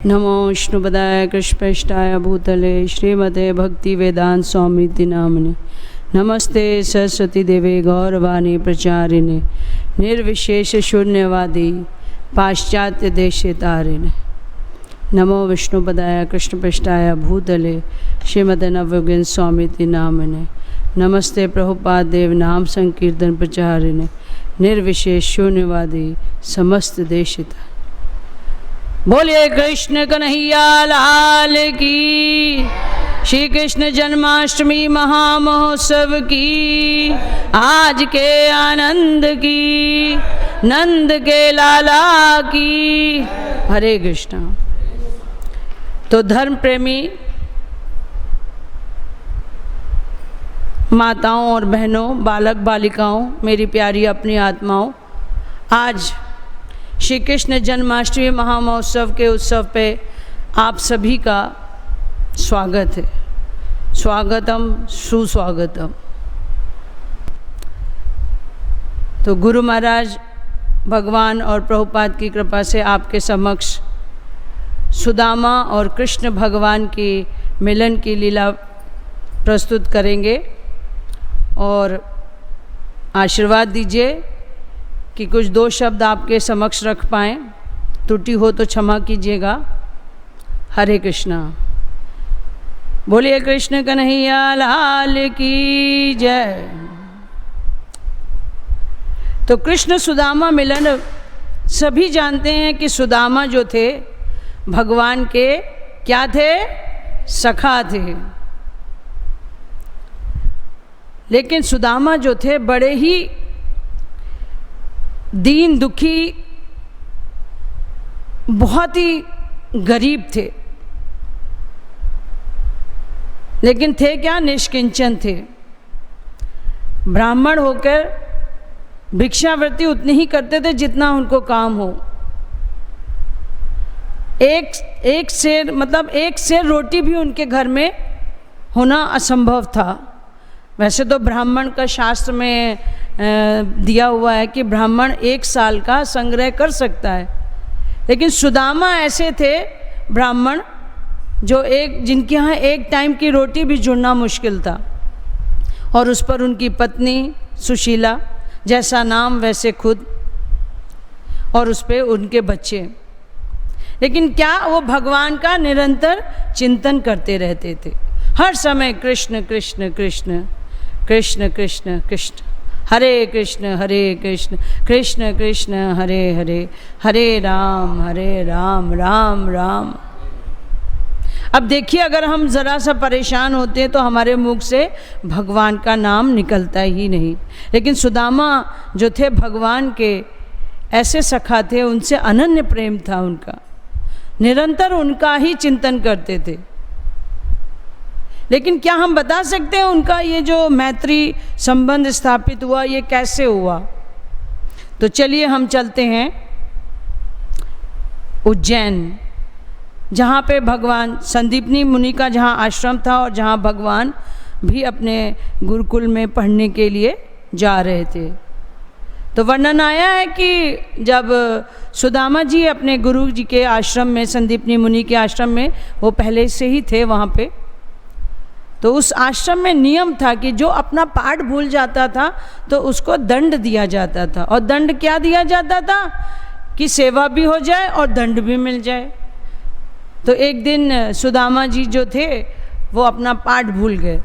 नमो विष्णुपदाय कृष्णपृष्ठाय भूतले श्रीमते भक्ति वेदांत स्वामी नामने। नमस्ते सरस्वती देवे गौरवाणी प्रचारिणे निर्विशेष शून्यवादी पाश्चात्य देशे तारिणे। नमो विष्णुपदाय कृष्णपृष्ठाय भूतले श्रीमते नवयोगिन स्वामी नामने। नमस्ते प्रभुपाद देव नाम संकीर्तन प्रचारिणे निर्विशेष शून्यवादी समस्त देशिता। बोलिए कृष्ण कन्हैया लाल की। श्री कृष्ण जन्माष्टमी महामहोत्सव की आज के आनंद की नंद के लाला की। हरे कृष्ण। तो धर्म प्रेमी माताओं और बहनों, बालक बालिकाओं, मेरी प्यारी अपनी आत्माओं, आज श्री कृष्ण जन्माष्टमी महामहोत्सव के उत्सव पे आप सभी का स्वागत है। स्वागतम सुस्वागतम। तो गुरु महाराज भगवान और प्रभुपाद की कृपा से आपके समक्ष सुदामा और कृष्ण भगवान की मिलन की लीला प्रस्तुत करेंगे और आशीर्वाद दीजिए कि कुछ दो शब्द आपके समक्ष रख पाएँ। त्रुटि हो तो क्षमा कीजिएगा। हरे कृष्णा। बोलिए कृष्ण कन्हैया लाल की जय। तो कृष्ण सुदामा मिलन सभी जानते हैं कि सुदामा जो थे भगवान के क्या थे? सखा थे। लेकिन सुदामा जो थे बड़े ही दीन दुखी, बहुत ही गरीब थे। लेकिन थे क्या? निष्किंचन थे। ब्राह्मण होकर भिक्षावृत्ति उतनी ही करते थे जितना उनको काम हो। एक सेर रोटी भी उनके घर में होना असंभव था। वैसे तो ब्राह्मण का शास्त्र में दिया हुआ है कि ब्राह्मण 1 साल का संग्रह कर सकता है, लेकिन सुदामा ऐसे थे ब्राह्मण जिनके यहाँ एक टाइम की रोटी भी जुड़ना मुश्किल था। और उस पर उनकी पत्नी सुशीला, जैसा नाम वैसे खुद, और उस पर उनके बच्चे। लेकिन क्या वो भगवान का निरंतर चिंतन करते रहते थे। हर समय कृष्ण कृष्ण कृष्ण कृष्ण कृष्ण कृष्ण, हरे कृष्ण कृष्ण कृष्ण हरे हरे, हरे राम राम राम। अब देखिए, अगर हम ज़रा सा परेशान होते हैं तो हमारे मुख से भगवान का नाम निकलता ही नहीं। लेकिन सुदामा जो थे भगवान के ऐसे सखा थे, उनसे अनन्य प्रेम था उनका। निरंतर उनका ही चिंतन करते थे। लेकिन क्या हम बता सकते हैं उनका ये जो मैत्री संबंध स्थापित हुआ ये कैसे हुआ? तो चलिए हम चलते हैं उज्जैन, जहाँ पे भगवान संदीपनी मुनि का जहाँ आश्रम था और जहाँ भगवान भी अपने गुरुकुल में पढ़ने के लिए जा रहे थे। तो वर्णन आया है कि जब सुदामा जी अपने गुरु जी के आश्रम में, संदीपनी मुनि के आश्रम में, वो पहले से ही थे वहाँ पे, तो उस आश्रम में नियम था कि जो अपना पाठ भूल जाता था तो उसको दंड दिया जाता था। और दंड क्या दिया जाता था? कि सेवा भी हो जाए और दंड भी मिल जाए। तो एक दिन सुदामा जी जो थे वो अपना पाठ भूल गए।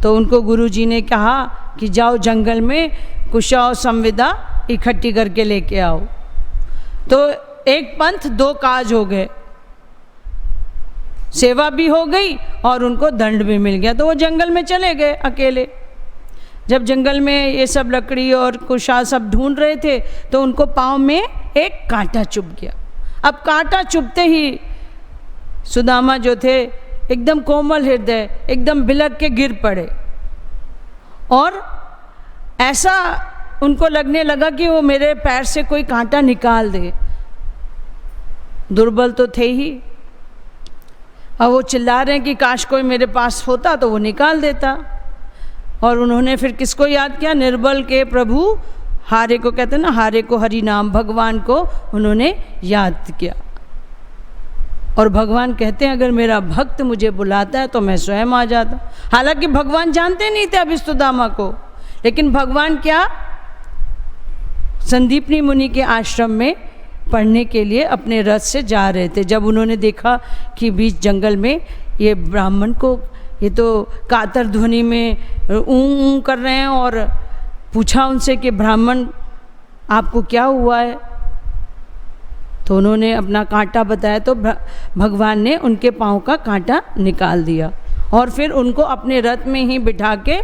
तो उनको गुरुजी ने कहा कि जाओ जंगल में कुशा और संविदा इकट्ठी करके लेके आओ। तो एक पंथ दो काज हो गए, सेवा भी हो गई और उनको दंड भी मिल गया। तो वो जंगल में चले गए अकेले। जब जंगल में ये सब लकड़ी और कुशा सब ढूंढ रहे थे तो उनको पाँव में एक कांटा चुभ गया। अब कांटा चुभते ही सुदामा जो थे एकदम कोमल हृदय, एकदम बिलक के गिर पड़े। और ऐसा उनको लगने लगा कि वो मेरे पैर से कोई कांटा निकाल दे। दुर्बल तो थे ही। अब वो चिल्ला रहे हैं कि काश कोई मेरे पास होता तो वो निकाल देता। और उन्होंने फिर किसको याद किया? निर्बल के प्रभु हारे को कहते हैं ना, हारे को हरि नाम, भगवान को उन्होंने याद किया। और भगवान कहते हैं अगर मेरा भक्त मुझे बुलाता है तो मैं स्वयं आ जाता। हालांकि भगवान जानते नहीं थे अभी सुदामा को, लेकिन भगवान क्या संदीपनी मुनि के आश्रम में पढ़ने के लिए अपने रथ से जा रहे थे। जब उन्होंने देखा कि बीच जंगल में ये ब्राह्मण को, ये तो कातर ध्वनि में ऊँ कर रहे हैं, और पूछा उनसे कि ब्राह्मण आपको क्या हुआ है, तो उन्होंने अपना कांटा बताया। तो भगवान ने उनके पाँव का कांटा निकाल दिया और फिर उनको अपने रथ में ही बिठा के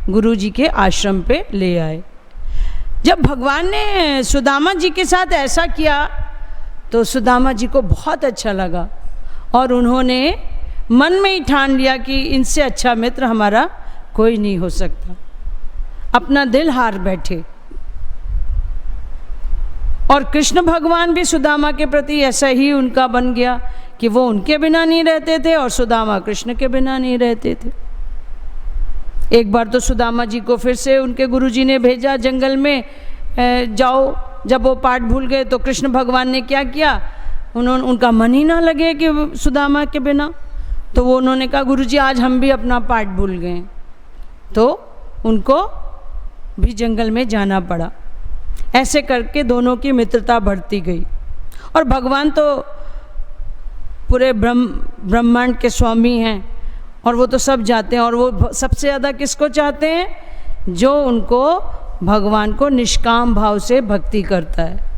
गुरु जी के आश्रम पे ले आए। जब भगवान ने सुदामा जी के साथ ऐसा किया तो सुदामा जी को बहुत अच्छा लगा और उन्होंने मन में ही ठान लिया कि इनसे अच्छा मित्र हमारा कोई नहीं हो सकता। अपना दिल हार बैठे। और कृष्ण भगवान भी सुदामा के प्रति ऐसा ही उनका बन गया कि वो उनके बिना नहीं रहते थे और सुदामा कृष्ण के बिना नहीं रहते थे। एक बार तो सुदामा जी को फिर से उनके गुरुजी ने भेजा जंगल में, जाओ। जब वो पाठ भूल गए तो कृष्ण भगवान ने क्या किया, उनका मन ही ना लगे कि सुदामा के बिना, तो वो उन्होंने कहा गुरुजी आज हम भी अपना पाठ भूल गए, तो उनको भी जंगल में जाना पड़ा। ऐसे करके दोनों की मित्रता बढ़ती गई और भगवान तो पूरे ब्रह्मांड के स्वामी हैं और वो तो सब जाते हैं, और वो सबसे ज़्यादा किसको चाहते हैं, जो उनको भगवान को निष्काम भाव से भक्ति करता है।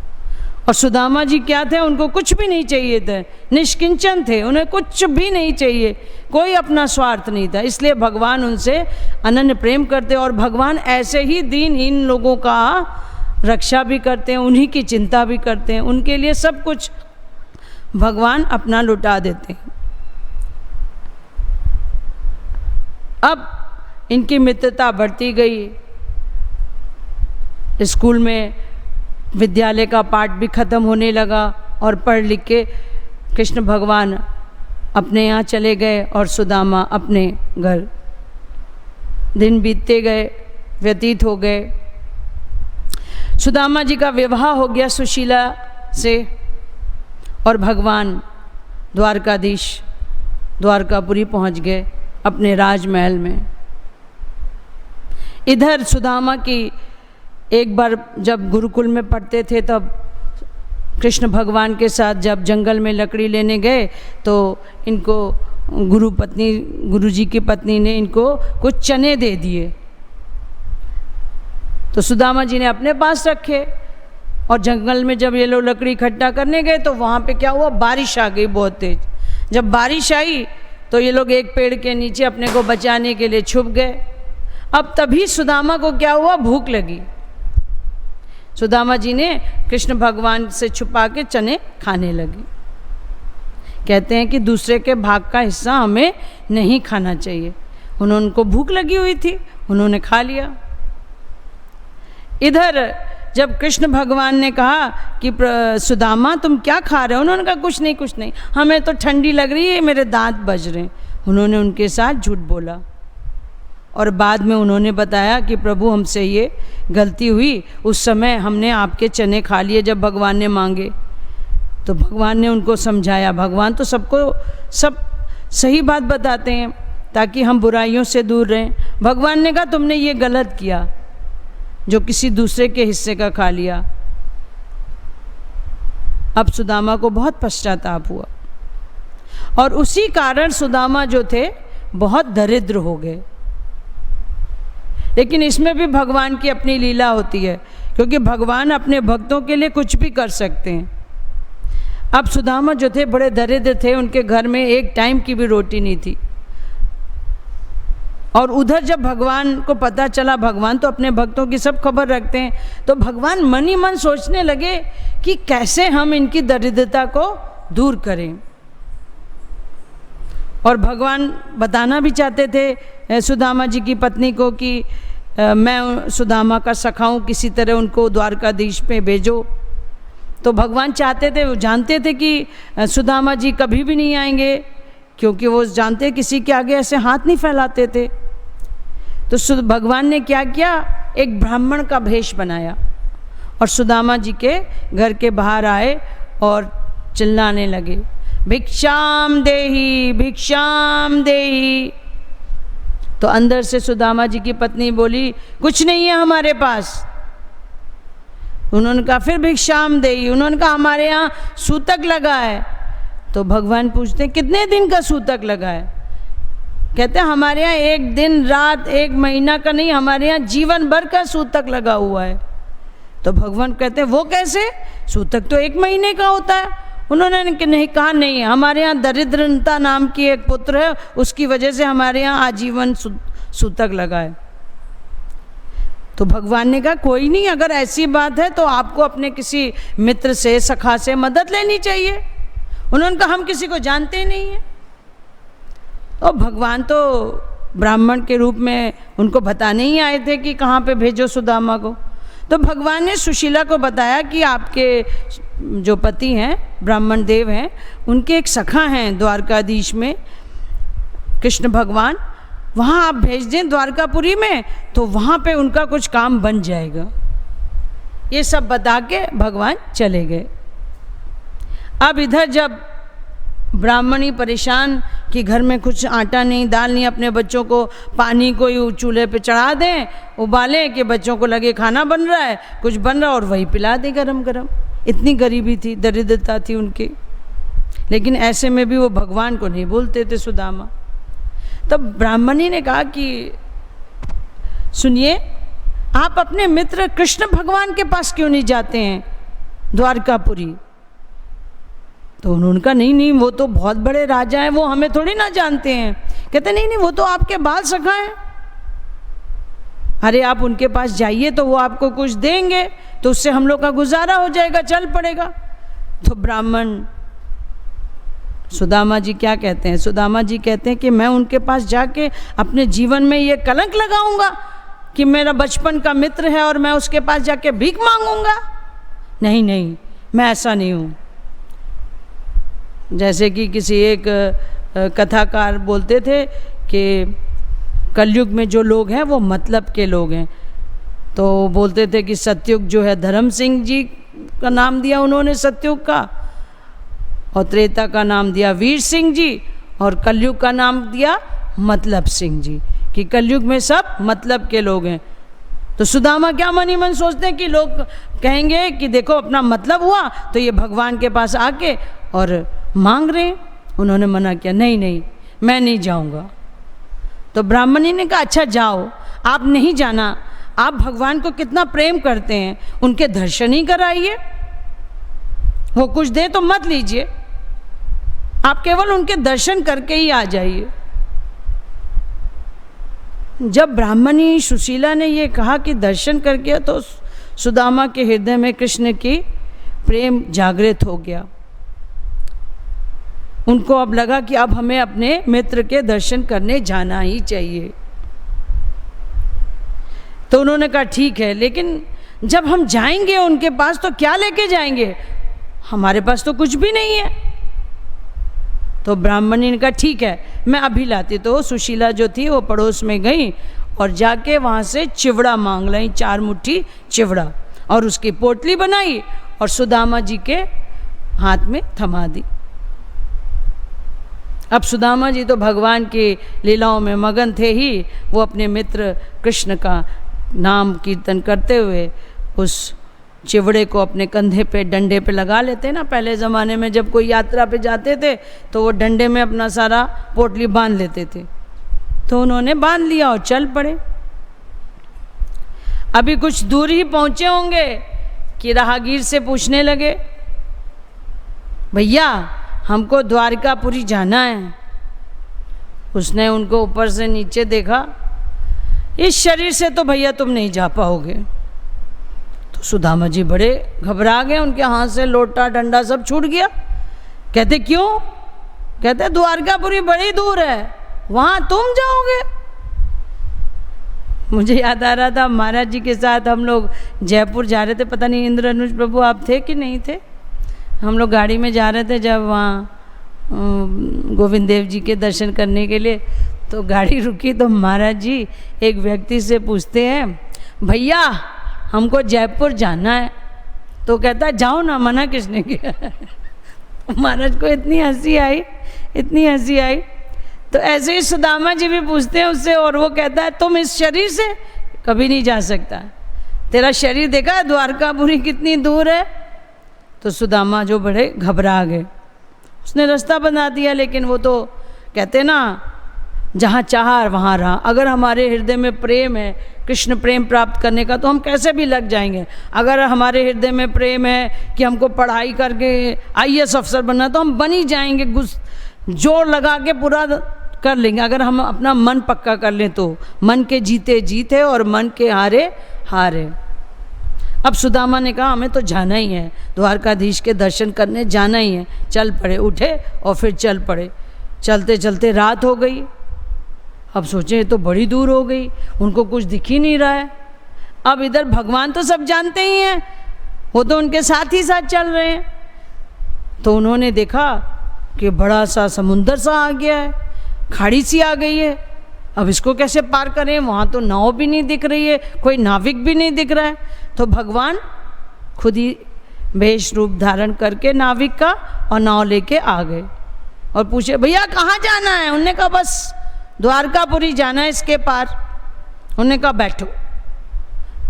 और सुदामा जी क्या थे, उनको कुछ भी नहीं चाहिए थे, निष्किंचन थे, उन्हें कुछ भी नहीं चाहिए, कोई अपना स्वार्थ नहीं था, इसलिए भगवान उनसे अनन्य प्रेम करते। और भगवान ऐसे ही दीनहीन लोगों का रक्षा भी करते हैं, उन्हीं की चिंता भी करते हैं, उनके लिए सब कुछ भगवान अपना लुटा देते हैं। अब इनकी मित्रता बढ़ती गई। स्कूल में विद्यालय का पाठ भी ख़त्म होने लगा और पढ़ लिख के कृष्ण भगवान अपने यहाँ चले गए और सुदामा अपने घर। दिन बीतते गए, व्यतीत हो गए। सुदामा जी का विवाह हो गया सुशीला से और भगवान द्वारकाधीश द्वारकापुरी पहुँच गए अपने राजमहल में। इधर सुदामा की एक बार जब गुरुकुल में पढ़ते थे तब कृष्ण भगवान के साथ जब जंगल में लकड़ी लेने गए तो इनको गुरुजी की पत्नी ने इनको कुछ चने दे दिए, तो सुदामा जी ने अपने पास रखे। और जंगल में जब ये लोग लकड़ी इकट्ठा करने गए तो वहाँ पे क्या हुआ, बारिश आ गई बहुत तेज। जब बारिश आई तो ये लोग एक पेड़ के नीचे अपने को बचाने के लिए छुप गए। अब तभी सुदामा को क्या हुआ, भूख लगी। सुदामा जी ने कृष्ण भगवान से छुपा के चने खाने लगे। कहते हैं कि दूसरे के भाग का हिस्सा हमें नहीं खाना चाहिए। उनको भूख लगी हुई थी, उन्होंने खा लिया। इधर जब कृष्ण भगवान ने कहा कि सुदामा तुम क्या खा रहे हो, उन्होंने कहा कुछ नहीं, हमें तो ठंडी लग रही है, मेरे दांत बज रहे हैं। उन्होंने उनके साथ झूठ बोला और बाद में उन्होंने बताया कि प्रभु हमसे ये गलती हुई, उस समय हमने आपके चने खा लिए जब भगवान ने मांगे। तो भगवान ने उनको समझाया। भगवान तो सबको सब सही बात बताते हैं ताकि हम बुराइयों से दूर रहें। भगवान ने कहा तुमने ये गलत किया जो किसी दूसरे के हिस्से का खा लिया। अब सुदामा को बहुत पश्चाताप हुआ और उसी कारण सुदामा जो थे बहुत दरिद्र हो गए। लेकिन इसमें भी भगवान की अपनी लीला होती है, क्योंकि भगवान अपने भक्तों के लिए कुछ भी कर सकते हैं। अब सुदामा जो थे बड़े दरिद्र थे, उनके घर में एक टाइम की भी रोटी नहीं थी। और उधर जब भगवान को पता चला, भगवान तो अपने भक्तों की सब खबर रखते हैं, तो भगवान मन ही मन सोचने लगे कि कैसे हम इनकी दरिद्रता को दूर करें। और भगवान बताना भी चाहते थे सुदामा जी की पत्नी को कि मैं सुदामा का सखा हूँ, किसी तरह उनको द्वारकाधीश पे भेजो। तो भगवान चाहते थे, वो जानते थे कि सुदामा जी कभी भी नहीं आएंगे, क्योंकि वो जानते किसी के आगे ऐसे हाथ नहीं फैलाते थे। तो भगवान ने क्या किया, एक ब्राह्मण का भेष बनाया और सुदामा जी के घर के बाहर आए और चिल्लाने लगे, भिक्षाम देही भिक्षाम देही। तो अंदर से सुदामा जी की पत्नी बोली कुछ नहीं है हमारे पास। उन्होंने कहा फिर भिक्षाम देही। उन्होंने कहा हमारे यहाँ सूतक लगा है। तो भगवान पूछते हैं कितने दिन का सूतक लगा है? कहते हैं हमारे यहाँ एक दिन रात एक महीना का नहीं, हमारे यहाँ जीवन भर का सूतक लगा हुआ है। तो भगवान कहते हैं वो कैसे? सूतक तो एक महीने का होता है। उन्होंने नहीं कहा नहीं, हमारे यहाँ दरिद्रता नाम की एक पुत्र है, उसकी वजह से हमारे यहाँ आजीवन सूतक लगा है। तो भगवान ने कहा कोई नहीं, अगर ऐसी बात है तो आपको अपने किसी मित्र से सखा से मदद लेनी चाहिए। उन्होंने कहा हम किसी को जानते ही नहीं है। और भगवान तो ब्राह्मण के रूप में उनको बताने ही आए थे कि कहाँ पे भेजो सुदामा को। तो भगवान ने सुशीला को बताया कि आपके जो पति हैं ब्राह्मण देव हैं, उनके एक सखा हैं द्वारकाधीश में कृष्ण भगवान, वहाँ आप भेज दें द्वारकापुरी में, तो वहाँ पे उनका कुछ काम बन जाएगा। ये सब बता के भगवान चले गए। अब इधर जब ब्राह्मणी परेशान कि घर में कुछ आटा नहीं दाल नहीं, अपने बच्चों को पानी को चूल्हे पे चढ़ा दें उबालें कि बच्चों को लगे खाना बन रहा है, कुछ बन रहा और वही पिला दें गरम गरम। इतनी गरीबी थी, दरिद्रता थी उनकी। लेकिन ऐसे में भी वो भगवान को नहीं बोलते थे सुदामा। तब ब्राह्मणी ने कहा कि सुनिए, आप अपने मित्र कृष्ण भगवान के पास क्यों नहीं जाते हैं द्वारकापुरी? तो उन्होंने कहा नहीं नहीं, वो तो बहुत बड़े राजा हैं, वो हमें थोड़ी ना जानते हैं। कहते नहीं नहीं, वो तो आपके बाल सखा हैं। अरे आप उनके पास जाइए तो वो आपको कुछ देंगे, तो उससे हम लोग का गुजारा हो जाएगा, चल पड़ेगा। तो ब्राह्मण सुदामा जी क्या कहते हैं? सुदामा जी कहते हैं कि मैं उनके पास जाके अपने जीवन में ये कलंक लगाऊंगा कि मेरा बचपन का मित्र है और मैं उसके पास जाके भीख मांगूंगा? नहीं नहीं, मैं ऐसा नहीं हूँ। जैसे कि किसी एक कथाकार बोलते थे कि कलयुग में जो लोग हैं वो मतलब के लोग हैं। तो बोलते थे कि सतयुग जो है धर्म सिंह जी का नाम दिया उन्होंने सतयुग का, और त्रेता का नाम दिया वीर सिंह जी, और कलयुग का नाम दिया मतलब सिंह जी, कि कलयुग में सब मतलब के लोग हैं। तो सुदामा क्या मन ही मन सोचते हैं कि लोग कहेंगे कि देखो अपना मतलब हुआ तो ये भगवान के पास आके और मांग रहे हैं। उन्होंने मना किया, नहीं नहीं, मैं नहीं जाऊंगा। तो ब्राह्मणी ने कहा अच्छा जाओ, आप नहीं जाना, आप भगवान को कितना प्रेम करते हैं, उनके दर्शन ही कराइए। वो कुछ दे तो मत लीजिए, आप केवल उनके दर्शन करके ही आ जाइए। जब ब्राह्मणी सुशीला ने ये कहा कि दर्शन करके, तो सुदामा के हृदय में कृष्ण की प्रेम जागृत हो गया। उनको अब लगा कि अब हमें अपने मित्र के दर्शन करने जाना ही चाहिए। तो उन्होंने कहा ठीक है, लेकिन जब हम जाएंगे उनके पास तो क्या लेके जाएंगे? हमारे पास तो कुछ भी नहीं है। तो ब्राह्मणी ने कहा ठीक है, मैं अभी लाती। तो सुशीला जो थी वो पड़ोस में गई और जाके वहाँ से चिवड़ा मांग लाई, 4 मुट्ठी चिवड़ा, और उसकी पोटली बनाई और सुदामा जी के हाथ में थमा दी। अब सुदामा जी तो भगवान की लीलाओं में मगन थे ही। वो अपने मित्र कृष्ण का नाम कीर्तन करते हुए उस चिवड़े को अपने कंधे पे डंडे पे लगा लेते ना। पहले ज़माने में जब कोई यात्रा पे जाते थे तो वो डंडे में अपना सारा पोटली बांध लेते थे। तो उन्होंने बांध लिया और चल पड़े। अभी कुछ दूर ही पहुँचे होंगे कि राहगीर से पूछने लगे, भैया हमको द्वारकापुरी जाना है। उसने उनको ऊपर से नीचे देखा, इस शरीर से तो भैया तुम नहीं जा पाओगे। तो सुदामा जी बड़े घबरा गए, उनके हाथ से लोटा डंडा सब छूट गया। कहते क्यों? कहते द्वारकापुरी बड़ी दूर है, वहाँ तुम जाओगे। मुझे याद आ रहा था महाराज जी के साथ हम लोग जयपुर जा रहे थे, पता नहीं इंद्रधनुष प्रभु आप थे कि नहीं थे। हम लोग गाड़ी में जा रहे थे जब वहाँ गोविंद देव जी के दर्शन करने के लिए। तो गाड़ी रुकी तो महाराज जी एक व्यक्ति से पूछते हैं, भैया हमको जयपुर जाना है। तो कहता है जाओ ना, मना किसने किया। महाराज को इतनी हंसी आई, इतनी हंसी आई। तो ऐसे ही सुदामा जी भी पूछते हैं उससे, और वो कहता है तुम इस शरीर से कभी नहीं जा सकता, तेरा शरीर देखा द्वारकापुरी कितनी दूर है। तो सुदामा जो बड़े घबरा गए, उसने रास्ता बना दिया, लेकिन वो तो कहते ना जहाँ चाह वहाँ रहा। अगर हमारे हृदय में प्रेम है कृष्ण प्रेम प्राप्त करने का, तो हम कैसे भी लग जाएंगे। अगर हमारे हृदय में प्रेम है कि हमको पढ़ाई करके IAS अफसर बनना, तो हम बन ही जाएंगे, जोर लगा के पूरा कर लेंगे। अगर हम अपना मन पक्का कर लें तो मन के जीते जीत है और मन के हारे हार है। अब सुदामा ने कहा हमें तो जाना ही है, द्वारकाधीश के दर्शन करने जाना ही है। चल पड़े, उठे और फिर चल पड़े। चलते चलते रात हो गई। अब सोचे तो बड़ी दूर हो गई, उनको कुछ दिख ही नहीं रहा है। अब इधर भगवान तो सब जानते ही हैं, वो तो उनके साथ ही साथ चल रहे हैं। तो उन्होंने देखा कि बड़ा सा समुंदर सा आ गया है, खाड़ी सी आ गई है। अब इसको कैसे पार करें, वहाँ तो नाव भी नहीं दिख रही है, कोई नाविक भी नहीं दिख रहा है। तो भगवान खुद ही वेश रूप धारण करके नाविक का और नाव लेके आ गए और पूछे भैया कहाँ जाना है। उन्होंने कहा बस द्वारकापुरी जाना है, इसके पार। उन्होंने कहा बैठो।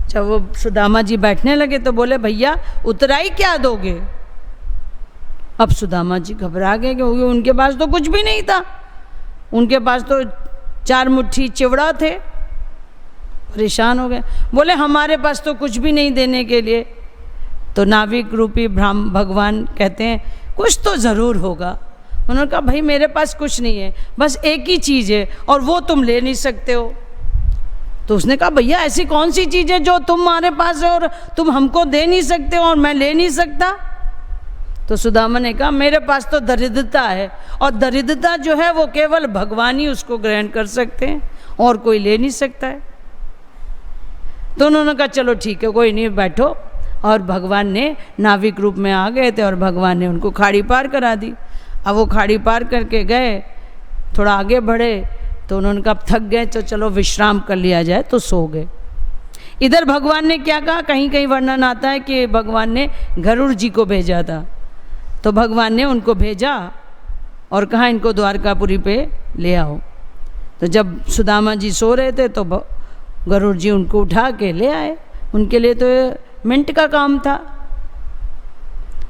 जब वो सुदामा जी बैठने लगे तो बोले भैया उतराई क्या दोगे। अब सुदामा जी घबरा गए क्योंकि उनके पास तो कुछ भी नहीं था, उनके पास तो 4 मुट्ठी चिवड़ा थे। परेशान हो गए, बोले हमारे पास तो कुछ भी नहीं देने के लिए। तो नाविक रूपी भगवान कहते हैं कुछ तो ज़रूर होगा। उन्होंने कहा भाई मेरे पास कुछ नहीं है, बस एक ही चीज़ है और वो तुम ले नहीं सकते हो। तो उसने कहा भैया ऐसी कौन सी चीज़ है जो तुम्हारे पास है और तुम हमको दे नहीं सकते हो और मैं ले नहीं सकता। तो सुदामा ने कहा मेरे पास तो दरिद्रता है, और दरिद्रता जो है वो केवल भगवान ही उसको ग्रहण कर सकते हैं और कोई ले नहीं सकता है। तो उन्होंने कहा चलो ठीक है कोई नहीं बैठो। और भगवान ने नाविक रूप में आ गए थे और भगवान ने उनको खाड़ी पार करा दी। अब वो खाड़ी पार करके गए, थोड़ा आगे बढ़े तो उन्होंने कहा थक गए तो चलो विश्राम कर लिया जाए, तो सो गए। इधर भगवान ने क्या कहा, कहीं कहीं वर्णन आता है कि भगवान ने गरुड़ जी को भेजा था। तो भगवान ने उनको भेजा और कहा इनको द्वारकापुरी पे ले आओ। तो जब सुदामा जी सो रहे थे तो गरुड़ जी उनको उठा के ले आए। उनके लिए तो मिनट का काम था।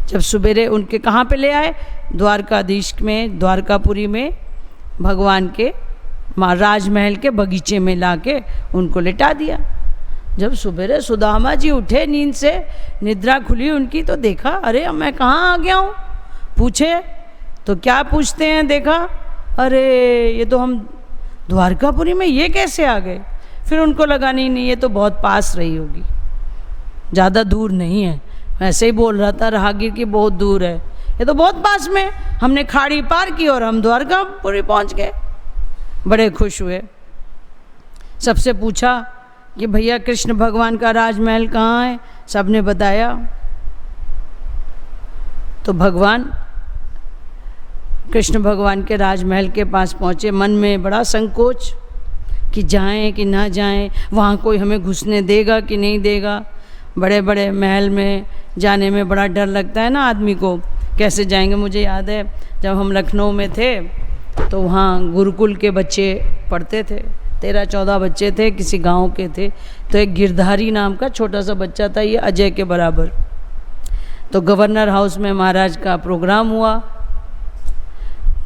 जब सवेरे उनके कहाँ पे ले आए, द्वारकाधीश में, द्वारकापुरी में भगवान के राजमहल के बगीचे में लाके उनको लिटा दिया। जब सवेरे सुदामा जी उठे नींद से, निद्रा खुली उनकी, तो देखा अरे मैं कहाँ आ गया हूँ। पूछे तो क्या पूछते हैं, देखा अरे ये तो हम द्वारकापुरी में, ये कैसे आ गए। फिर उनको लगा नहीं ये तो बहुत पास रही होगी, ज़्यादा दूर नहीं है। ऐसे ही बोल रहा था राहगीर की बहुत दूर है, ये तो बहुत पास में। हमने खाड़ी पार की और हम द्वारकापुरी पहुँच गए। बड़े खुश हुए। सबसे पूछा कि भैया कृष्ण भगवान का राजमहल कहाँ है, सबने बताया। तो भगवान कृष्ण भगवान के राजमहल के पास पहुँचे। मन में बड़ा संकोच कि जाएं कि ना जाएं, वहाँ कोई हमें घुसने देगा कि नहीं देगा। बड़े बड़े महल में जाने में बड़ा डर लगता है ना आदमी को, कैसे जाएंगे। मुझे याद है जब हम लखनऊ में थे तो वहाँ गुरुकुल के बच्चे पढ़ते थे, 13-14 बच्चे थे, किसी गांव के थे। तो एक गिरधारी नाम का छोटा सा बच्चा था, ये अजय के बराबर। तो गवर्नर हाउस में महाराज का प्रोग्राम हुआ।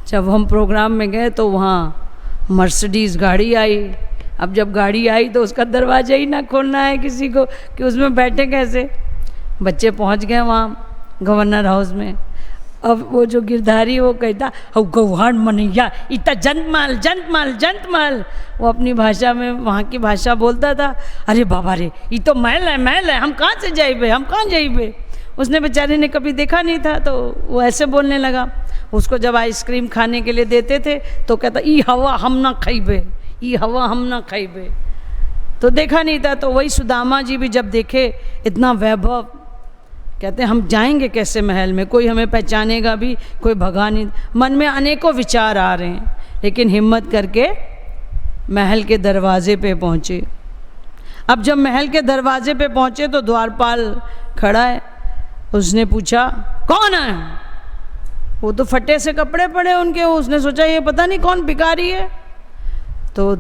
जब हम प्रोग्राम में गए तो वहाँ मर्सिडीज़ गाड़ी आई। अब जब गाड़ी आई तो उसका दरवाज़ा ही ना खोलना है किसी को कि उसमें बैठे कैसे। बच्चे पहुँच गए वहाँ गवर्नर हाउस में। अब वो जो गिरधारी वो कहता हो गौहान मनैया इतना जंतमाल जंतमाल जंतमाल, वो अपनी भाषा में वहाँ की भाषा बोलता था। अरे बाबा रे ये तो महल है, हम कहाँ से जाइबे, हम कहाँ जाइबे। उसने बेचारे ने कभी देखा नहीं था तो वो ऐसे बोलने लगा। उसको जब आइसक्रीम खाने के लिए देते थे तो कहता ई हवा हम ना खाइबे, ई हवा हम ना खाइबे। तो देखा नहीं था। तो वही सुदामा जी भी जब देखे इतना वैभव, कहते हम जाएंगे कैसे महल में, कोई हमें पहचानेगा भी, कोई भगा नहीं। मन में अनेकों विचार आ रहे हैं, लेकिन हिम्मत करके महल के दरवाजे पे पहुँचे। अब जब महल के दरवाजे पे पहुँचे तो द्वारपाल खड़ा है। उसने पूछा कौन है। वो तो फटे से कपड़े पड़े उनके, उसने सोचा ये पता नहीं कौन भिखारी है। तो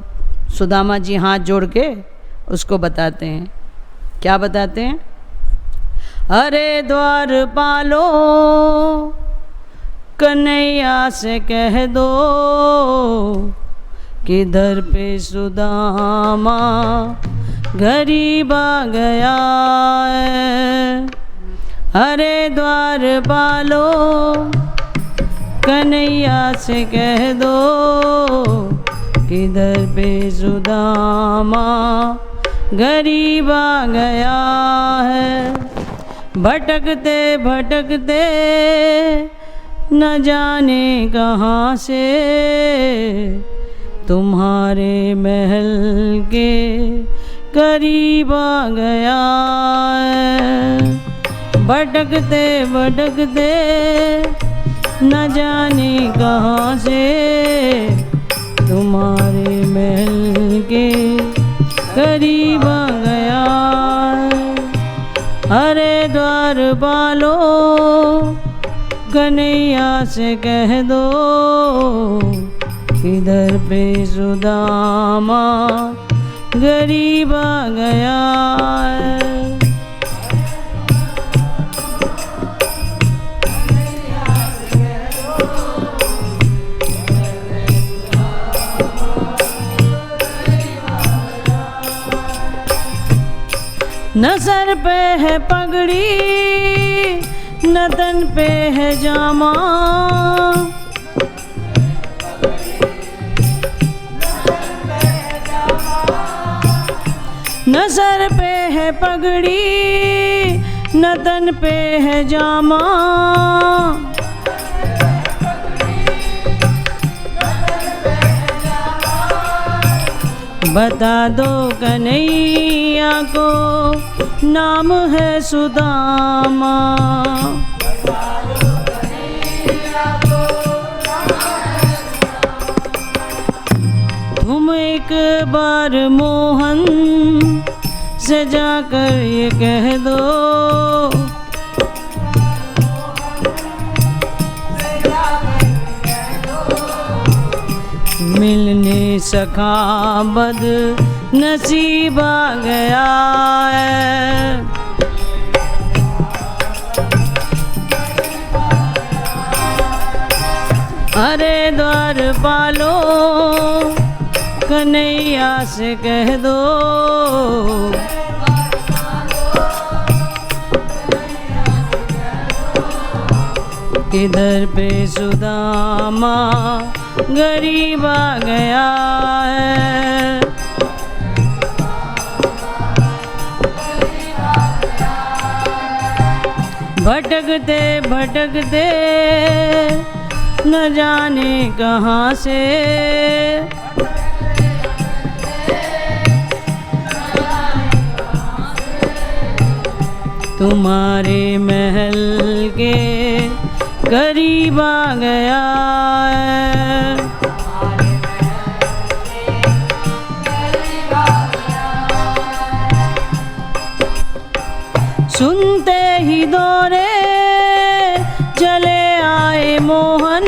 सुदामा जी हाथ जोड़ के उसको बताते हैं, क्या बताते हैं? अरे द्वारपालो कन्हैया से कह दो कि दर पे सुदामा गरीब आ गया है। अरे द्वारपालो कन्हैया से कह दो कि दर पे सुदामा गरीब आ गया है। भटकते भटकते न जाने कहाँ से तुम्हारे महल के करीब आ गया है। भटकते भटकते न जाने कहाँ से तुम्हारे महल के करीब आ गया है। अरे द्वारपालो कन्हैया से कह दो इधर पे सुदामा गरीब आ गया है। न सर पे है पगड़ी न तन पे है जामा, न सर पे है पगड़ी न तन पे है जामा। बता दो कन्हैया को नाम है सुदामा। तुम एक बार मोहन से जाकर ये कह दो मिलने सखा बद नसीब आ गया है। अरे द्वारपालो कन्हैया से कह दो किधर पे सुदामा गरीब आ गया है। भटकते भटकते न जाने कहाँ से तुम्हारे महल के करीब आ गया है। सुनते ही दौड़े चले आए मोहन,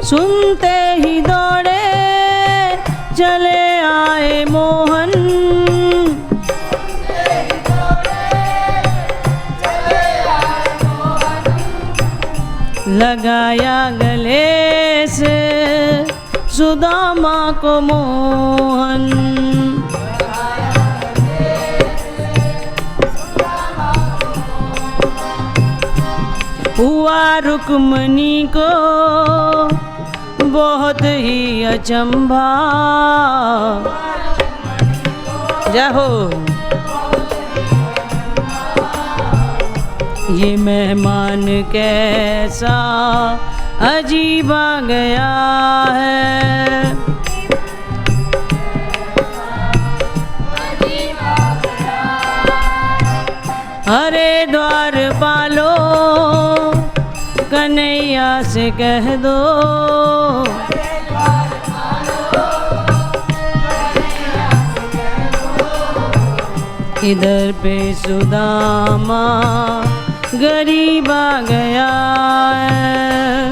सुनते ही दौड़े चले आए मोहन। लगाया गले से सुदामा को मोहन। हुआ रुक्मणी को बहुत ही अचंभा। जय हो। ये मेहमान कैसा अजीब आ गया है। अरे द्वारपालो कन्हैया से कह दो इधर पे सुदामा गरीब आ गया है।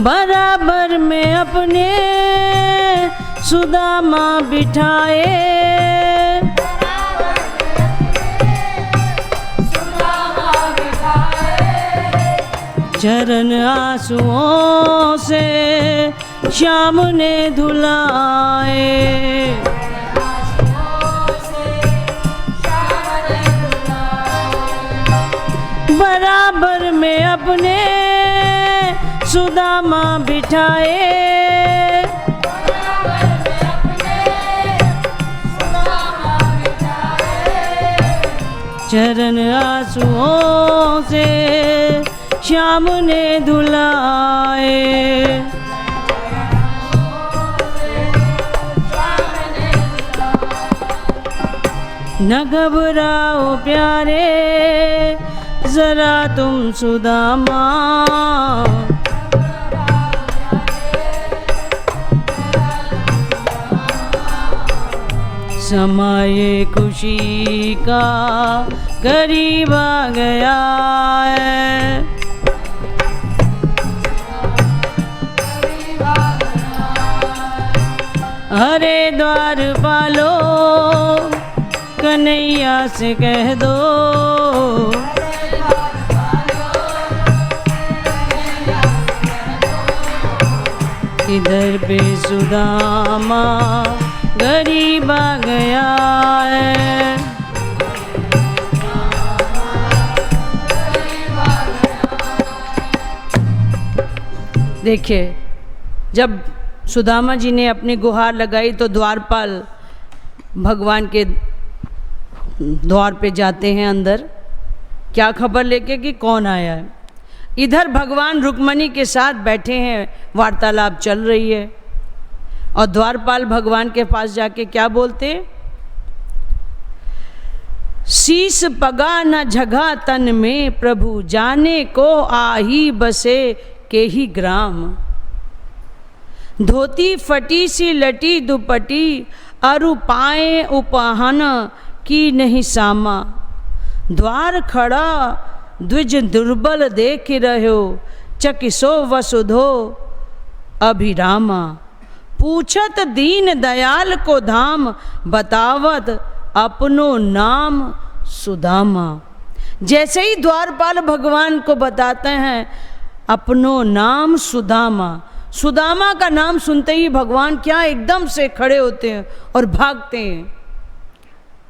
बराबर में अपने सुदामा बिठाए, चरण आंसुओं से श्याम ने धुलाए। बराबर में अपने सुदामा बिठाए, चरण आंसुओं से श्याम ने धुलाए। न घबराओ प्यारे जरा तुम सुदामा, समय खुशी का करीब आ गया है। हरे द्वार पालो कन्हैया से कह दो, इधर पे सुदामा गरीब आ गया है। देखिए, जब सुदामा जी ने अपनी गुहार लगाई तो द्वारपाल भगवान के द्वार पे जाते हैं अंदर, क्या खबर लेके कि कौन आया है। इधर भगवान रुक्मणी के साथ बैठे हैं, वार्तालाप चल रही है, और द्वारपाल भगवान के पास जाके क्या बोलते, शीस पगा न झगा तन में प्रभु, जाने को आही बसे के ही ग्राम। धोती फटी सी लटी दुपटी, अरु पाए उपहन की नहीं सामा। द्वार खड़ा द्विज दुर्बल देख रहो, चकिसो वसुधो अभिरामा। पूछत दीन दयाल को धाम, बतावत अपनो नाम सुदामा। जैसे ही द्वारपाल भगवान को बताते हैं अपनो नाम सुदामा, सुदामा का नाम सुनते ही भगवान क्या एकदम से खड़े होते हैं और भागते हैं।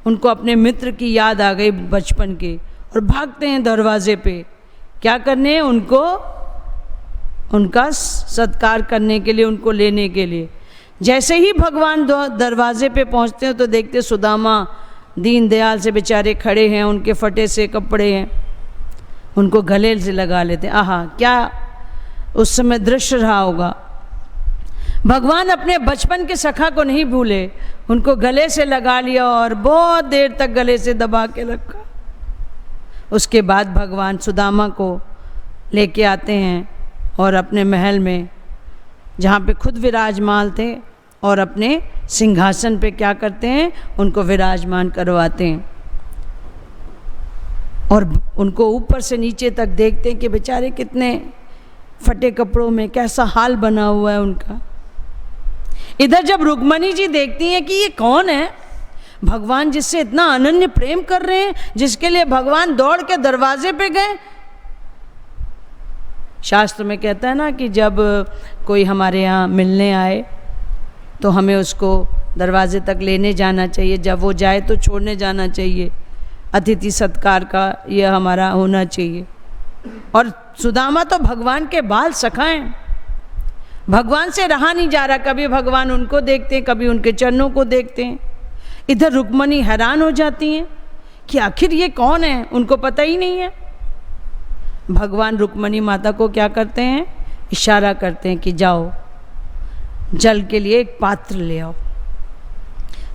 उनको अपने मित्र की याद आ गई बचपन के, और भागते हैं दरवाजे पे, क्या करने, उनको उनका सत्कार करने के लिए, उनको लेने के लिए। जैसे ही भगवान दरवाजे पे पहुंचते हैं तो देखते सुदामा दीनदयाल से बेचारे खड़े हैं, उनके फटे से कपड़े हैं, उनको गले से लगा लेते हैं। आहा, क्या उस समय दृश्य रहा होगा। भगवान अपने बचपन के सखा को नहीं भूले, उनको गले से लगा लिया और बहुत देर तक गले से दबा के रखा। उसके बाद भगवान सुदामा को लेके आते हैं और अपने महल में, जहाँ पे खुद विराजमान थे, और अपने सिंहासन पे क्या करते हैं, उनको विराजमान करवाते हैं। और उनको ऊपर से नीचे तक देखते हैं कि बेचारे कितने फटे कपड़ों में, कैसा हाल बना हुआ है उनका। इधर जब रुक्मणी जी देखती हैं कि ये कौन है, भगवान जिससे इतना अनन्य प्रेम कर रहे हैं, जिसके लिए भगवान दौड़ के दरवाजे पे गए। शास्त्र में कहता है ना कि जब कोई हमारे यहाँ मिलने आए तो हमें उसको दरवाजे तक लेने जाना चाहिए, जब वो जाए तो छोड़ने जाना चाहिए। अतिथि सत्कार का यह हमारा होना चाहिए। और सुदामा तो भगवान के बाल सखा हैं, भगवान से रहा नहीं जा रहा, कभी भगवान उनको देखते हैं, कभी उनके चरणों को देखते हैं। इधर रुक्मणी हैरान हो जाती हैं कि आखिर ये कौन है, उनको पता ही नहीं है। भगवान रुक्मणी माता को क्या करते हैं, इशारा करते हैं कि जाओ जल के लिए एक पात्र ले आओ।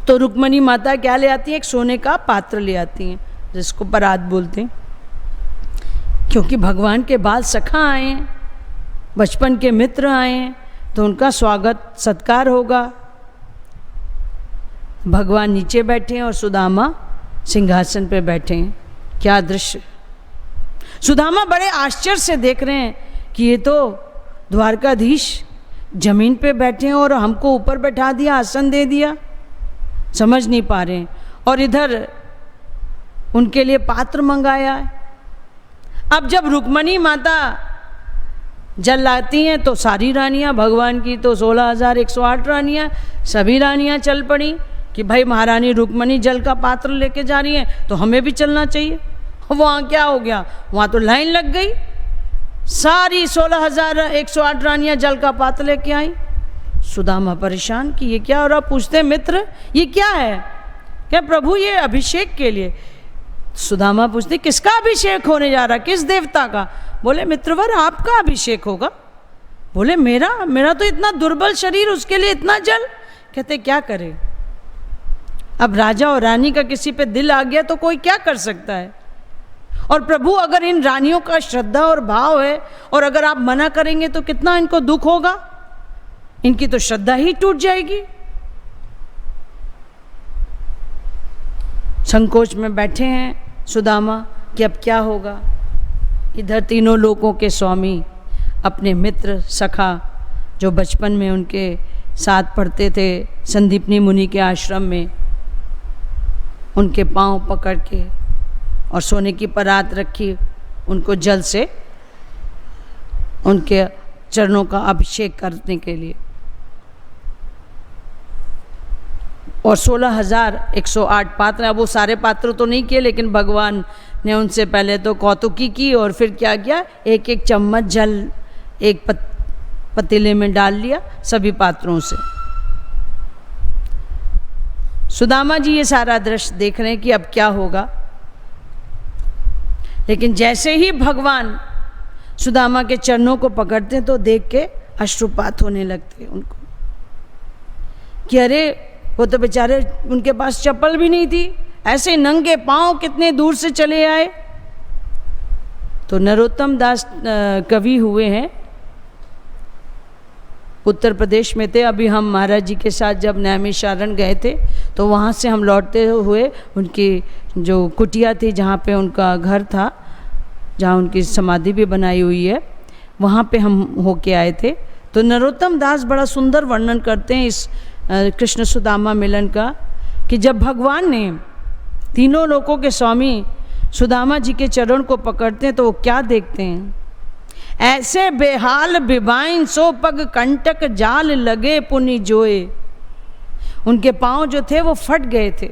तो रुक्मणी माता क्या ले आती है, एक सोने का पात्र ले आती हैं, जिसको परात बोलते हैं। क्योंकि भगवान के बाल सखा आए हैं, बचपन के मित्र आए हैं, तो उनका स्वागत सत्कार होगा। भगवान नीचे बैठे हैं और सुदामा सिंहासन पे बैठे हैं। क्या दृश्य! सुदामा बड़े आश्चर्य से देख रहे हैं कि ये तो द्वारकाधीश जमीन पे बैठे हैं और हमको ऊपर बैठा दिया, आसन दे दिया। समझ नहीं पा रहे हैं। और इधर उनके लिए पात्र मंगाया है। अब जब रुक्मणी माता जल लाती हैं तो सारी रानियां, भगवान की तो 16,108 रानियां, सभी रानियां चल पड़ी कि भाई महारानी रुक्मणी जल का पात्र लेके जा रही हैं तो हमें भी चलना चाहिए। वहाँ क्या हो गया, वहाँ तो लाइन लग गई। सारी 16,108 रानियां जल का पात्र लेके आई। सुदामा परेशान कि ये क्या हो रहा। पूछते मित्र ये क्या है? क्या प्रभु ये अभिषेक के लिए। सुदामा पूछते किसका अभिषेक होने जा रहा, किस देवता का? बोले मित्रवर आपका अभिषेक होगा। बोले मेरा तो इतना दुर्बल शरीर, उसके लिए इतना जल। कहते क्या करे, अब राजा और रानी का किसी पे दिल आ गया तो कोई क्या कर सकता है। और प्रभु अगर इन रानियों का श्रद्धा और भाव है और अगर आप मना करेंगे तो कितना इनको दुख होगा, इनकी तो श्रद्धा ही टूट जाएगी। संकोच में बैठे हैं सुदामा कि अब क्या होगा। इधर तीनों लोकों के स्वामी अपने मित्र सखा जो बचपन में उनके साथ पढ़ते थे संदीपनी मुनि के आश्रम में, उनके पांव पकड़ के और सोने की परात रखी, उनको जल से उनके चरणों का अभिषेक करने के लिए। और 16,108 पात्र, अब वो सारे पात्र तो नहीं किए लेकिन भगवान ने उनसे पहले तो कौतुकी की और फिर क्या किया, एक एक चम्मच जल एक पतीले में डाल लिया सभी पात्रों से। सुदामा जी ये सारा दृश्य देख रहे हैं कि अब क्या होगा। लेकिन जैसे ही भगवान सुदामा के चरणों को पकड़ते तो देख के अश्रुपात होने लगते उनको कि अरे वो तो बेचारे, उनके पास चप्पल भी नहीं थी, ऐसे नंगे पांव कितने दूर से चले आए। तो नरोत्तम दास कवि हुए हैं, उत्तर प्रदेश में थे। अभी हम महाराज जी के साथ जब नैमिषारण्य गए थे तो वहाँ से हम लौटते हुए उनकी जो कुटिया थी जहाँ पे उनका घर था, जहाँ उनकी समाधि भी बनाई हुई है, वहाँ पे हम होके आए थे। तो नरोत्तम दास बड़ा सुंदर वर्णन करते हैं इस कृष्ण सुदामा मिलन का कि जब भगवान ने तीनों लोकों के स्वामी सुदामा जी के चरण को पकड़ते हैं तो वो क्या देखते हैं, ऐसे बेहाल बिबाइन सो पग कंटक जाल लगे पुनि जोए। उनके पांव जो थे वो फट गए थे,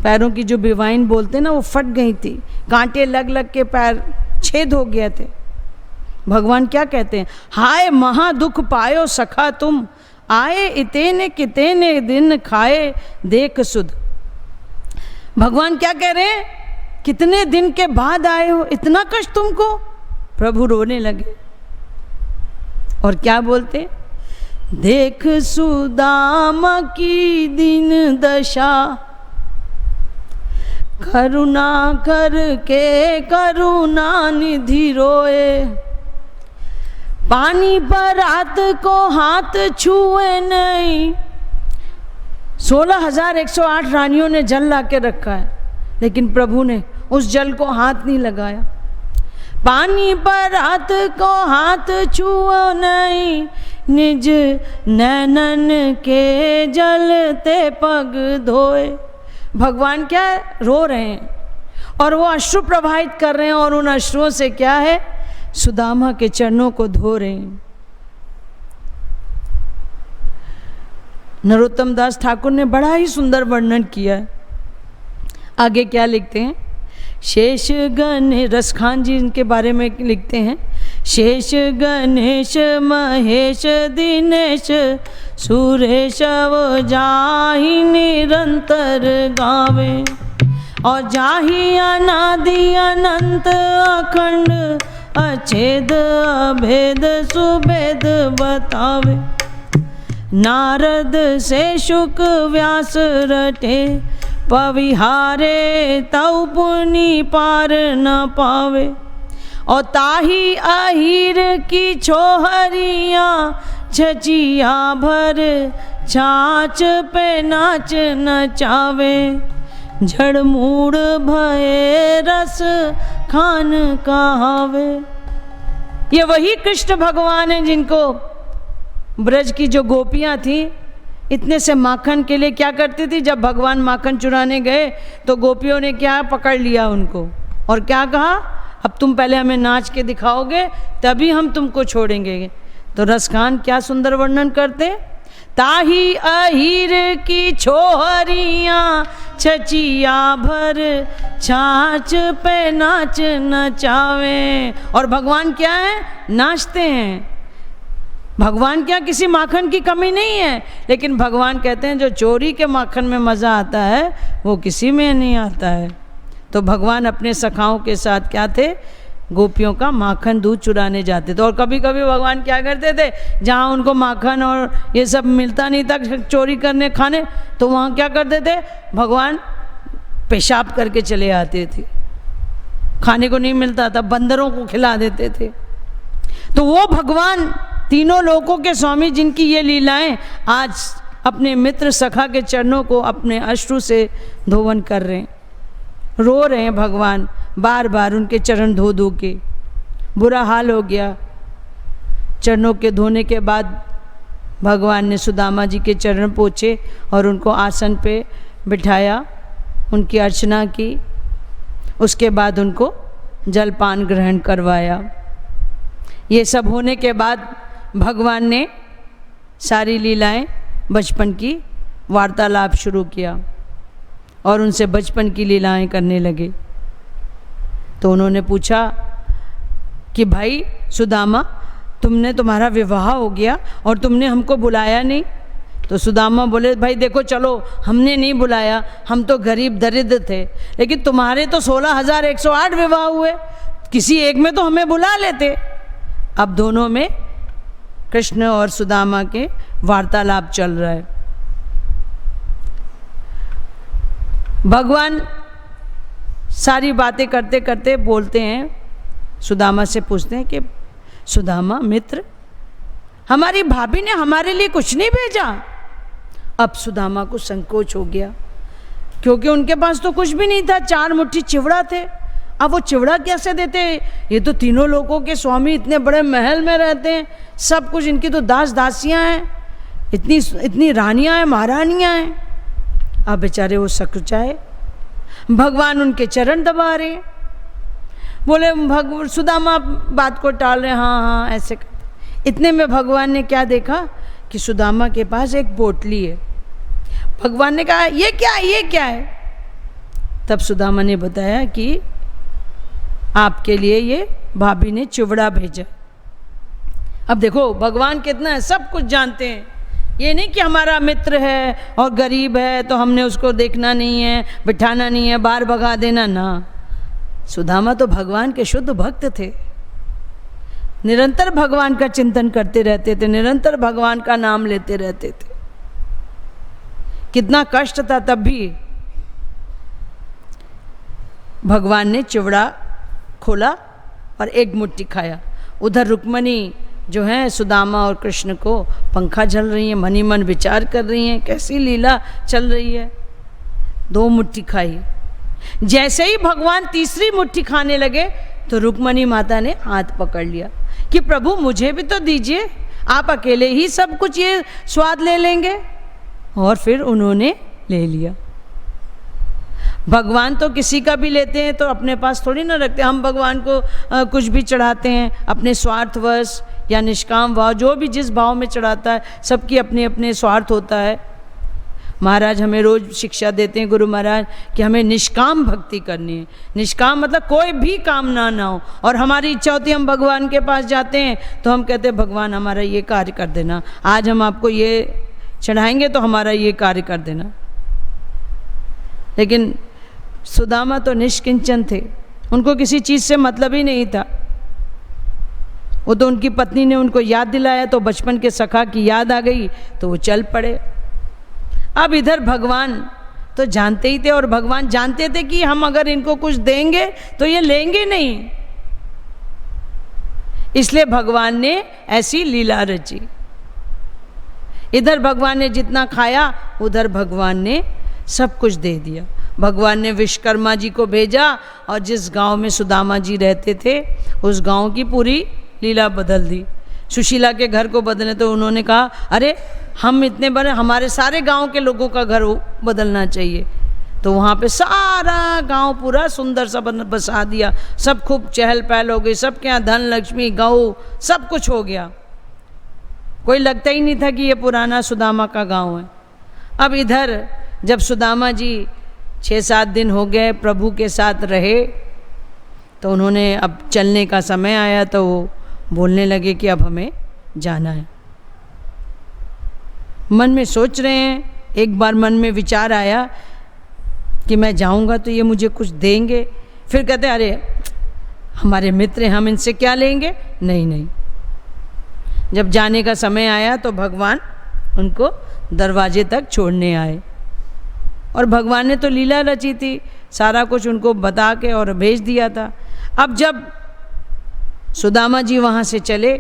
पैरों की जो बिवाइन बोलते ना वो फट गई थी, कांटे लग लग के पैर छेद हो गए थे। भगवान क्या कहते हैं, हाय महा दुख पायो सखा तुम, आए इतने कितने दिन खाए देख सुध। भगवान क्या कह रहे हैं, कितने दिन के बाद आए हो, इतना कष्ट तुमको। प्रभु रोने लगे और क्या बोलते, देख सुदामा की दीन दशा, करुणा करके करुणा निधि रोए, पानी पर रात को हाथ छुए नहीं। 16,108 रानियों ने जल ला के रखा है लेकिन प्रभु ने उस जल को हाथ नहीं लगाया। पानी पर रात को हाथ छुओ नहीं, निज नैनन के जलते पग धोए। भगवान क्या रो रहे हैं और वो अश्रु प्रवाहित कर रहे हैं और उन अश्रुओं से क्या है, सुदामा के चरणों को धो रहे हैं। नरोत्तम दास ठाकुर ने बड़ा ही सुंदर वर्णन किया है। आगे क्या लिखते हैं, शेष गणेश, रसखान जी इनके बारे में लिखते हैं, शेष गणेश महेश दिनेश सुरेश वो जाहि निरंतर गावे, और जाहि अनादि अनंत अखंड अछेद अभेद सुभेद बतावे। नारद से शुक व्यास रटे, पविहारे तौ पुनि पार न पावे, और ताही अहीर की छोहरियाँ छचिया भर छाछ पे नाच नचावे, झड़मूड़ भये रस खान कहावे। ये वही कृष्ण भगवान हैं जिनको ब्रज की जो गोपियाँ थी इतने से माखन के लिए क्या करती थी, जब भगवान माखन चुराने गए तो गोपियों ने क्या पकड़ लिया उनको और क्या कहा, अब तुम पहले हमें नाच के दिखाओगे तभी हम तुमको छोड़ेंगे। तो रसखान क्या सुंदर वर्णन करते, ताही अहीर की छोहरियाँ छचिया भर छाछ पे नाच नचावे। और भगवान क्या है, नाचते हैं। भगवान क्या किसी माखन की कमी नहीं है, लेकिन भगवान कहते हैं जो चोरी के माखन में मज़ा आता है वो किसी में नहीं आता है। तो भगवान अपने सखाओं के साथ क्या थे, गोपियों का माखन दूध चुराने जाते थे। और कभी कभी भगवान क्या करते थे, जहाँ उनको माखन और ये सब मिलता नहीं था चोरी करने खाने, तो वहाँ क्या करते थे, भगवान पेशाब करके चले आते थे। खाने को नहीं मिलता था, बंदरों को खिला देते थे। तो वो भगवान तीनों लोकों के स्वामी जिनकी ये लीलाएं आज अपने मित्र सखा के चरणों को अपने अश्रु से धोवन कर रहे हैं, रो रहे हैं। भगवान बार बार उनके चरण धो धो के बुरा हाल हो गया। चरणों के धोने के बाद भगवान ने सुदामा जी के चरण पोंछे और उनको आसन पे बिठाया, उनकी अर्चना की। उसके बाद उनको जलपान ग्रहण करवाया। ये सब होने के बाद भगवान ने सारी लीलाएं बचपन की वार्तालाप शुरू किया और उनसे बचपन की लीलाएं करने लगे। तो उन्होंने पूछा कि भाई सुदामा, तुम्हारा विवाह हो गया और तुमने हमको बुलाया नहीं। तो सुदामा बोले, भाई देखो चलो, हमने नहीं बुलाया, हम तो गरीब दरिद्र थे, लेकिन तुम्हारे तो 16,108 विवाह हुए, किसी एक में तो हमें बुला लेते। अब दोनों में कृष्ण और सुदामा के वार्तालाप चल रहा है। भगवान सारी बातें करते करते बोलते हैं, सुदामा से पूछते हैं कि सुदामा मित्र, हमारी भाभी ने हमारे लिए कुछ नहीं भेजा। अब सुदामा को संकोच हो गया, क्योंकि उनके पास तो कुछ भी नहीं था, 4 मुट्ठी चिवड़ा थे। अब वो चिवड़ा कैसे देते, ये तो तीनों लोगों के स्वामी इतने बड़े महल में रहते हैं, सब कुछ इनकी तो दास दासियां हैं, इतनी रानियां हैं, महारानियां हैं। अब बेचारे वो सकुचाए, भगवान उनके चरण दबा रहे हैं। बोले सुदामा बात को टाल रहे, हाँ ऐसे करते। इतने में भगवान ने क्या देखा कि सुदामा के पास एक पोटली है। भगवान ने कहा, ये क्या है? तब सुदामा ने बताया कि आपके लिए ये भाभी ने चिवड़ा भेजा। अब देखो भगवान कितना है, सब कुछ जानते हैं। ये नहीं कि हमारा मित्र है और गरीब है तो हमने उसको देखना नहीं है, बिठाना नहीं है, बाहर भगा देना ना। सुदामा तो भगवान के शुद्ध भक्त थे, निरंतर भगवान का चिंतन करते रहते थे, निरंतर भगवान का नाम लेते रहते थे। कितना कष्ट था तब भी भगवान ने चिवड़ा खोला और एक मुट्ठी खाया। उधर रुक्मणी जो है सुदामा और कृष्ण को पंखा झल रही हैं, मनी मन विचार कर रही हैं, कैसी लीला चल रही है। 2 मुट्ठी खाई। जैसे ही भगवान तीसरी मुट्ठी खाने लगे तो रुक्मणी माता ने हाथ पकड़ लिया कि प्रभु मुझे भी तो दीजिए, आप अकेले ही सब कुछ ये स्वाद ले लेंगे। और फिर उन्होंने ले लिया। भगवान तो किसी का भी लेते हैं तो अपने पास थोड़ी ना रखते। हम भगवान को कुछ भी चढ़ाते हैं अपने स्वार्थवश या निष्काम भाव, जो भी जिस भाव में चढ़ाता है, सबकी अपने अपने स्वार्थ होता है। महाराज हमें रोज शिक्षा देते हैं, गुरु महाराज, कि हमें निष्काम भक्ति करनी है। निष्काम मतलब कोई भी कामना ना हो। और हमारी इच्छा होती है, हम भगवान के पास जाते हैं तो हम कहते हैं भगवान हमारा ये कार्य कर देना, आज हम आपको ये चढ़ाएंगे तो हमारा ये कार्य कर देना। लेकिन सुदामा तो निष्किंचन थे, उनको किसी चीज़ से मतलब ही नहीं था। वो तो उनकी पत्नी ने उनको याद दिलाया तो बचपन के सखा की याद आ गई तो वो चल पड़े। अब इधर भगवान तो जानते ही थे, और भगवान जानते थे कि हम अगर इनको कुछ देंगे तो ये लेंगे नहीं। इसलिए भगवान ने ऐसी लीला रची। इधर भगवान ने जितना खाया उधर भगवान ने सब कुछ दे दिया। भगवान ने विश्वकर्मा जी को भेजा और जिस गांव में सुदामा जी रहते थे उस गांव की पूरी लीला बदल दी। सुशीला के घर को बदले तो उन्होंने कहा अरे हम इतने बड़े, हमारे सारे गांव के लोगों का घर बदलना चाहिए। तो वहाँ पे सारा गांव पूरा सुंदर सा बसा दिया, सब खूब चहल पहल हो गई, सबके यहाँ धन लक्ष्मी गौ सब कुछ हो गया। कोई लगता ही नहीं था कि ये पुराना सुदामा का गांव है। अब इधर जब सुदामा जी 6-7 दिन हो गए प्रभु के साथ रहे तो उन्होंने अब चलने का समय आया तो वो बोलने लगे कि अब हमें जाना है। मन में सोच रहे हैं, एक बार मन में विचार आया कि मैं जाऊंगा तो ये मुझे कुछ देंगे, फिर कहते अरे हमारे मित्र हैं हम इनसे क्या लेंगे, नहीं नहीं। जब जाने का समय आया तो भगवान उनको दरवाजे तक छोड़ने आए और भगवान ने तो लीला रची थी, सारा कुछ उनको बता के और भेज दिया था। अब जब सुदामा जी वहाँ से चले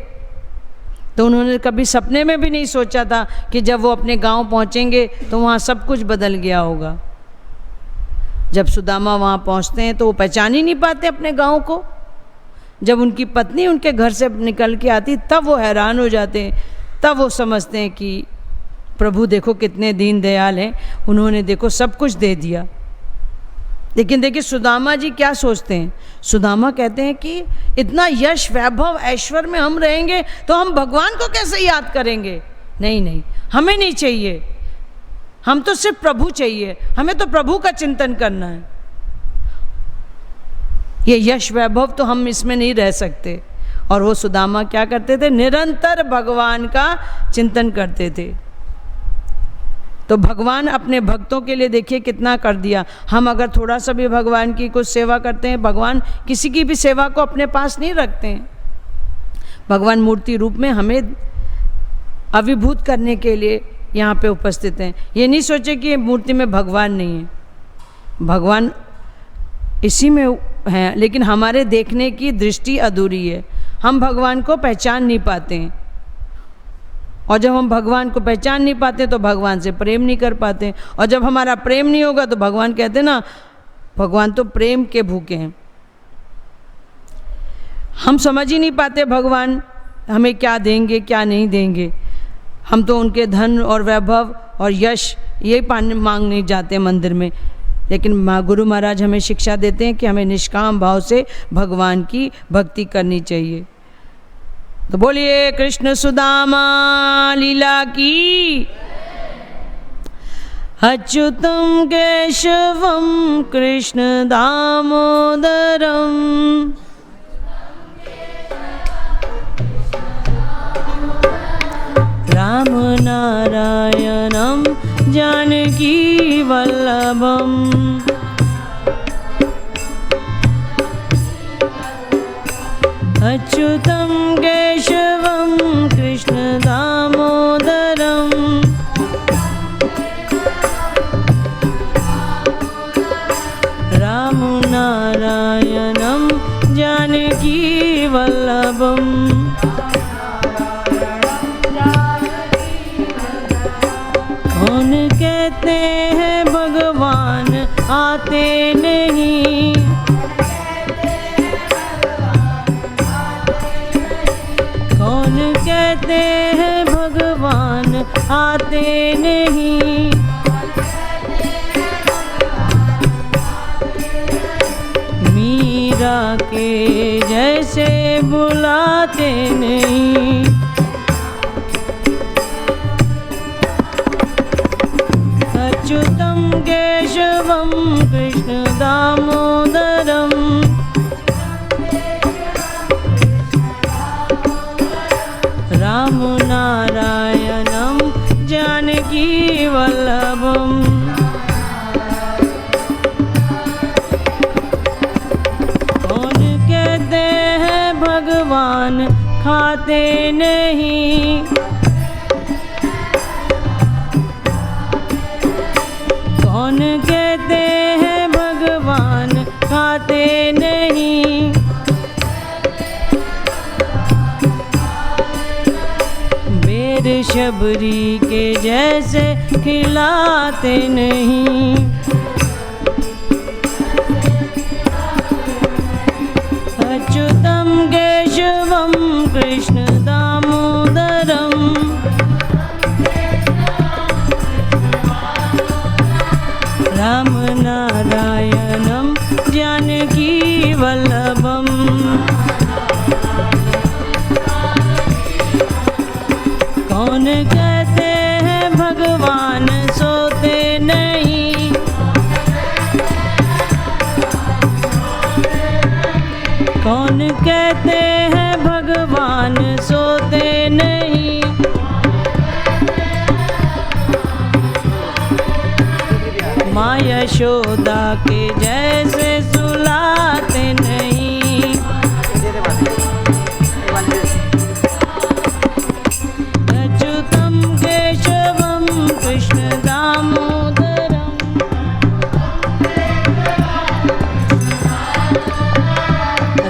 तो उन्होंने कभी सपने में भी नहीं सोचा था कि जब वो अपने गांव पहुँचेंगे तो वहाँ सब कुछ बदल गया होगा। जब सुदामा वहाँ पहुँचते हैं तो वो पहचान ही नहीं पाते अपने गांव को। जब उनकी पत्नी उनके घर से निकल के आती तब वो हैरान हो जाते हैं, तब वो समझते हैं कि प्रभु देखो कितने दीन दयाल हैं, उन्होंने देखो सब कुछ दे दिया। लेकिन देखिए सुदामा जी क्या सोचते हैं, सुदामा कहते हैं कि इतना यश वैभव ऐश्वर्य में हम रहेंगे तो हम भगवान को कैसे याद करेंगे, नहीं नहीं हमें नहीं चाहिए, हम तो सिर्फ प्रभु चाहिए, हमें तो प्रभु का चिंतन करना है। ये यश वैभव तो हम इसमें नहीं रह सकते। और वो सुदामा क्या करते थे, निरंतर भगवान का चिंतन करते थे। तो भगवान अपने भक्तों के लिए देखिए कितना कर दिया। हम अगर थोड़ा सा भी भगवान की कुछ सेवा करते हैं, भगवान किसी की भी सेवा को अपने पास नहीं रखते हैं। भगवान मूर्ति रूप में हमें अभिभूत करने के लिए यहाँ पे उपस्थित हैं। ये नहीं सोचे कि मूर्ति में भगवान नहीं है, भगवान इसी में है, लेकिन हमारे देखने की दृष्टि अधूरी है, हम भगवान को पहचान नहीं पाते हैं। और जब हम भगवान को पहचान नहीं पाते तो भगवान से प्रेम नहीं कर पाते, और जब हमारा प्रेम नहीं होगा तो भगवान कहते हैं ना, भगवान तो प्रेम के भूखे हैं। हम समझ ही नहीं पाते भगवान हमें क्या देंगे क्या नहीं देंगे। हम तो उनके धन और वैभव और यश ये मांगने जाते हैं मंदिर में, लेकिन गुरु महाराज हमें शिक्षा देते हैं कि हमें निष्काम भाव से भगवान की भक्ति करनी चाहिए। तो बोलिए कृष्ण सुदामा लीला की। अच्युतम केशवम कृष्ण दामोदरम राम नारायणम जानकी वल्लभम अच्युतम केशवम कृष्ण दामोदरम राम नारायणम जानकी वल्लभम। कौन कहते हैं भगवान आते नहीं, कौन कहते हैं भगवान आते नहीं, मीरा के जैसे बुलाते नहीं। अच्युतम केशवम कृष्ण दामोदरम राम नारायणम जानकी वल्लभम। कौन कहते हैं भगवान खाते नहीं, कौन कहते हैं भगवान खाते नहीं, शबरी के जैसे खिलाते नहीं। अच्युतम केशवम कृष्ण दामोदरम राम नारायणम जानकी वल्लभम। कौन कहते हैं भगवान सोते नहीं। कौन कहते हैं भगवान सोते नहीं। माँ यशोदा के जैसे सुलाते नहीं। अच्युतम केशवम कृष्ण दामोदरम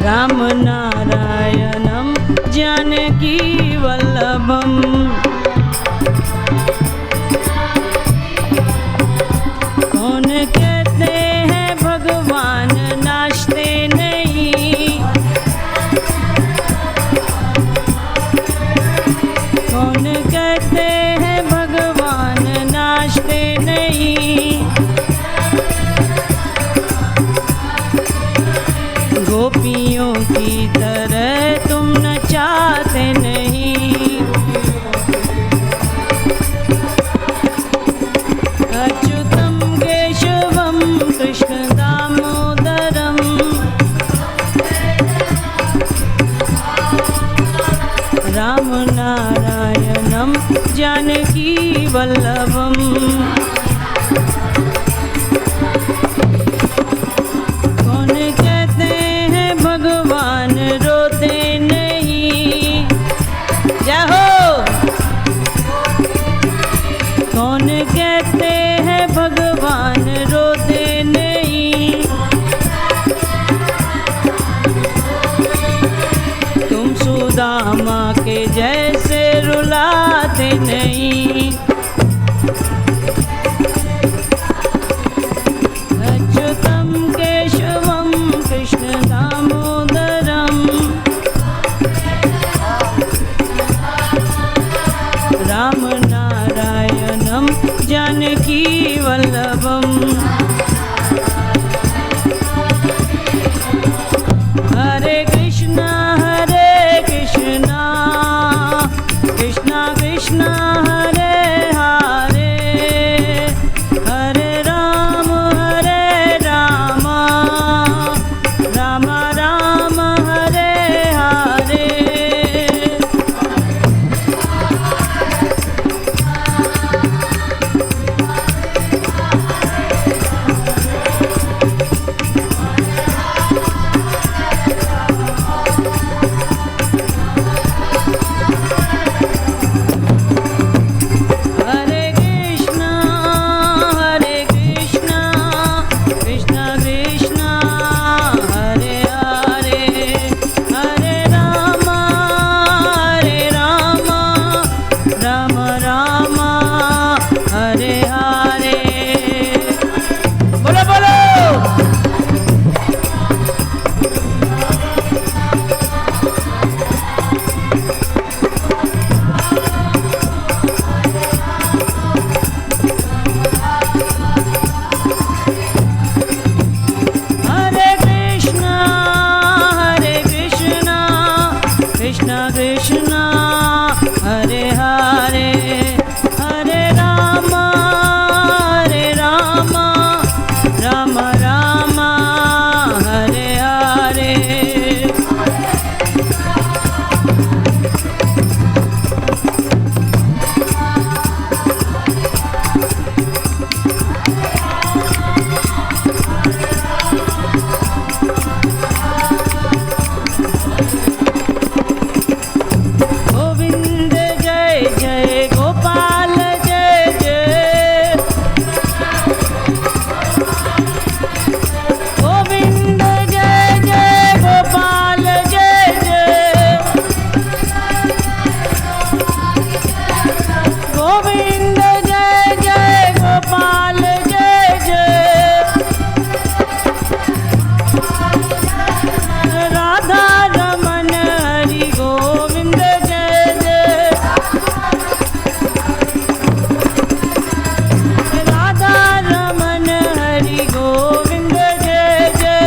राम नारायणम जानकी वल्लभम। कौन कहते हैं भगवान नाचते नहीं। कौन कहते हैं भगवान नाचते नहीं। गोपियों की तरह तुम नचाते नहीं। अच्युतम केशवम कृष्ण दामोदरम राम नारायणम जानकी वल्लभम। कौन कहते हैं भगवान रोते नहीं। जय हो। कौन कहते हैं भगवान रोते नहीं। तुम सुदामा के जैसे रुलाते नहीं। अच्युतम केशवम कृष्ण दामोदरम राम नारायणम जानकी वल्लभम। हरे कृष्णा कृष्णा कृष्णा हरे हरे हरे राम राम राम हरे हरे। गोविंद जय जय गोपाल जय जय, राधा रमन हरि गोविंद जय जय, राधा रमन हरि गोविंद जय जय,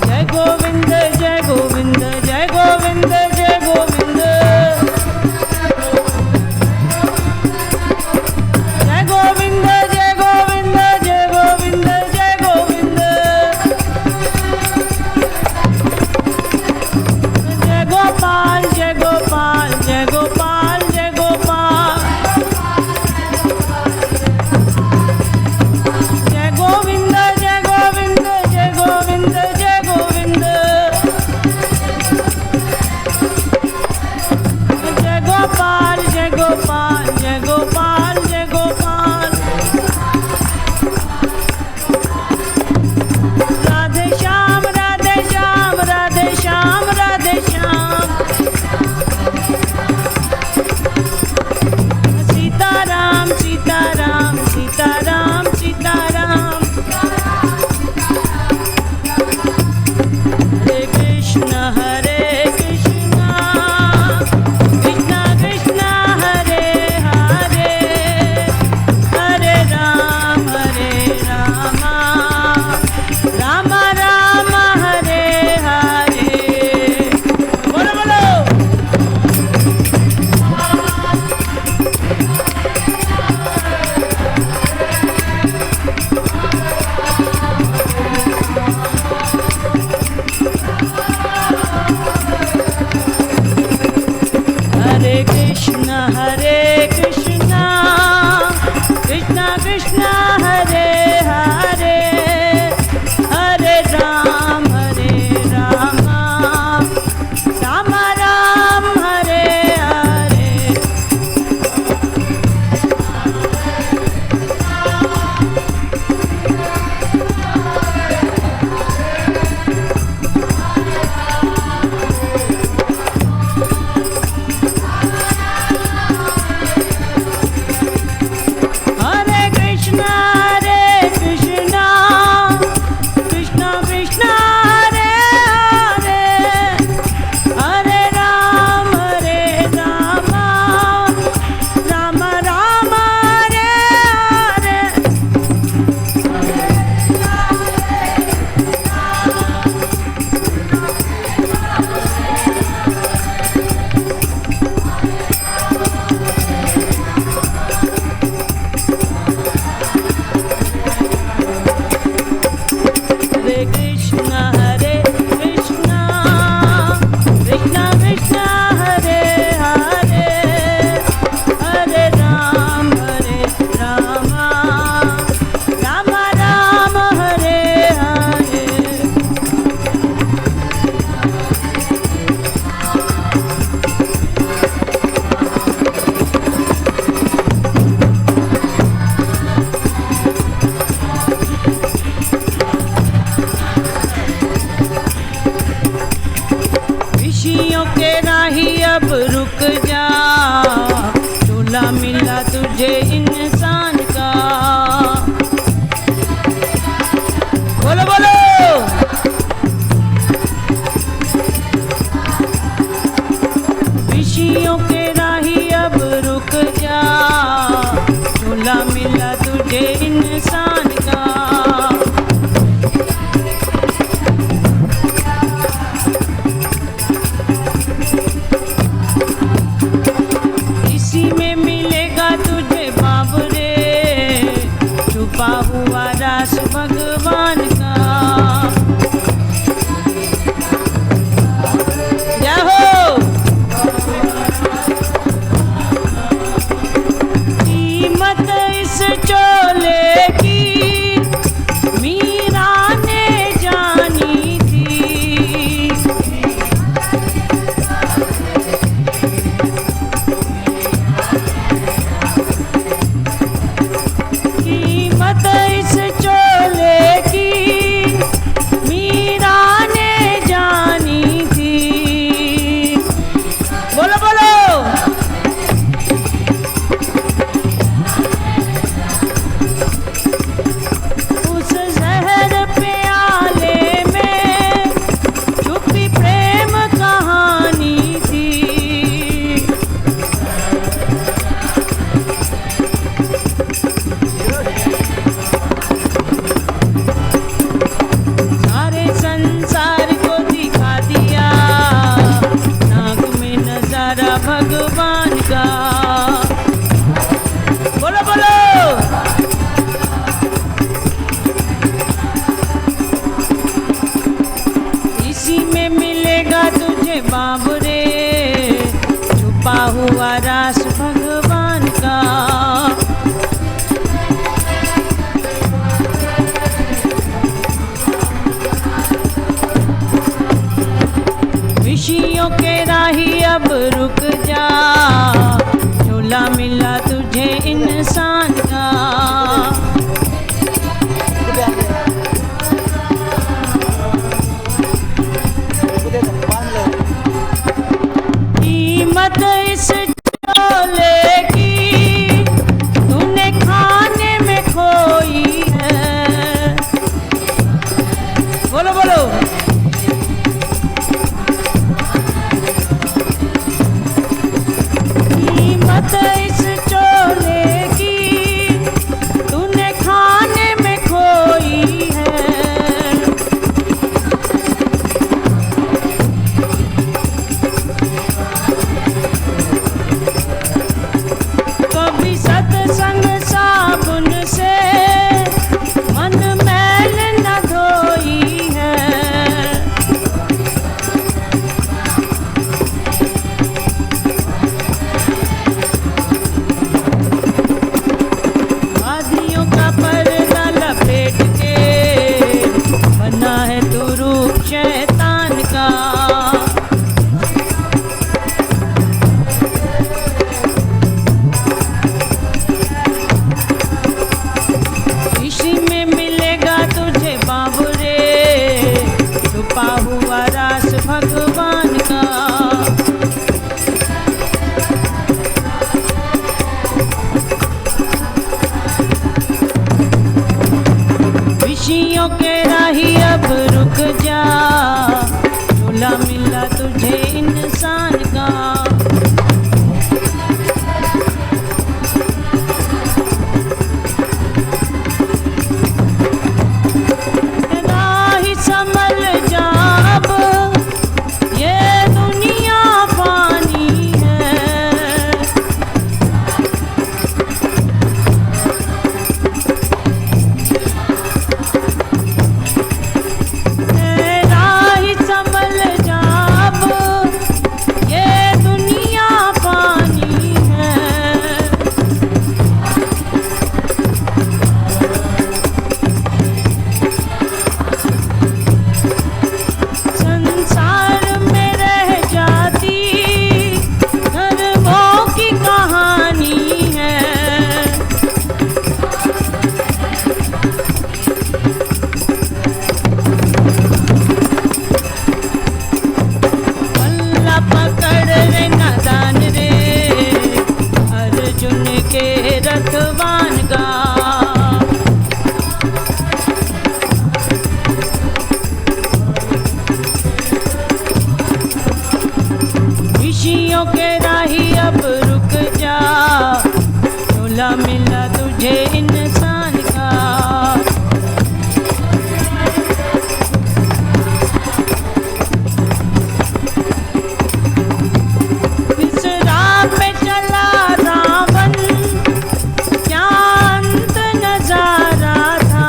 जय गोविंद जय गोविंद जय गोविंद जय गोविंद, जय गोविंद जय गोविंद जय गोविंद जय गोविंद, जय गोपाल जय गोपाल जय गोपाल जय गोपाल, जय गोविंद जय गोविंद जय गोविंद जय गोविंद, जय गोपाल जय गोपाल जय गोपाल जय गोपाल, राधे श्याम राधे श्याम राधे श्याम राधे श्याम, सीताराम सीताराम सीताराम सीताराम, हरे कृष्ण कृष्ण कृष्ण हरे हरे, हरे राम राम राम हरे हरे। बोलो बोलो। हरे कृष्ण कृष्ण कृष्ण हरे हरे, हरे राम राम राम हरे हरे। हरे कृष्ण कृष्ण कृष्ण हरे हरे, हरे राम राम राम हरे हरे। हरे कृष्ण कृष्ण कृष्ण हरे हरे, हरे राम राम राम हरे हरे। ऋषियों के राही अब रुक जा, दूल्हा मिला तुझे इंसान का। बोलो बोलो। ऋषियों के राही अब रुक जा, दूल्हा मिला तुझे इंसान का। इसी में मिलेगा तुझे बाबरे, छुपा हुआ रास भगवान का। जय हो। प्यारा भगवान का। बोलो बोलो। इसी में मिलेगा तुझे बाबरे, छुपा हुआ रास भगवान का। विषयों के राही अब रुक जा, झूला मिला तुझे इंसान का। कीमत इस झोले की तूने खाने में खोई है। बोलो बोलो। कीमत इस झोले की तूने खाने में खोई है। कभी सत्संग साबुन से मन मैल न धोई है। वादियों का पर्दा लपेट के बना है तू रूप शैतान का। इसी में मिलेगा तुझे बाबरे, छुपा हुआ रास भगवान का। विषयों के राही अब रुक जा, झूला मिला तुझे इंसान का। राही संभल जा अब, ये दुनिया फानी है। राही संभल जा अब, ये दुनिया फानी है। संसार में रह जाती धर्मों की कहानी है। पल्ला पकड़ रे नादान रे, अर्जुन के रथवान का। विषयों के राही अब रुक जा, झूला मिला तुझे इंसान का। इस राह पे चला रावण, क्या अंत नजारा था।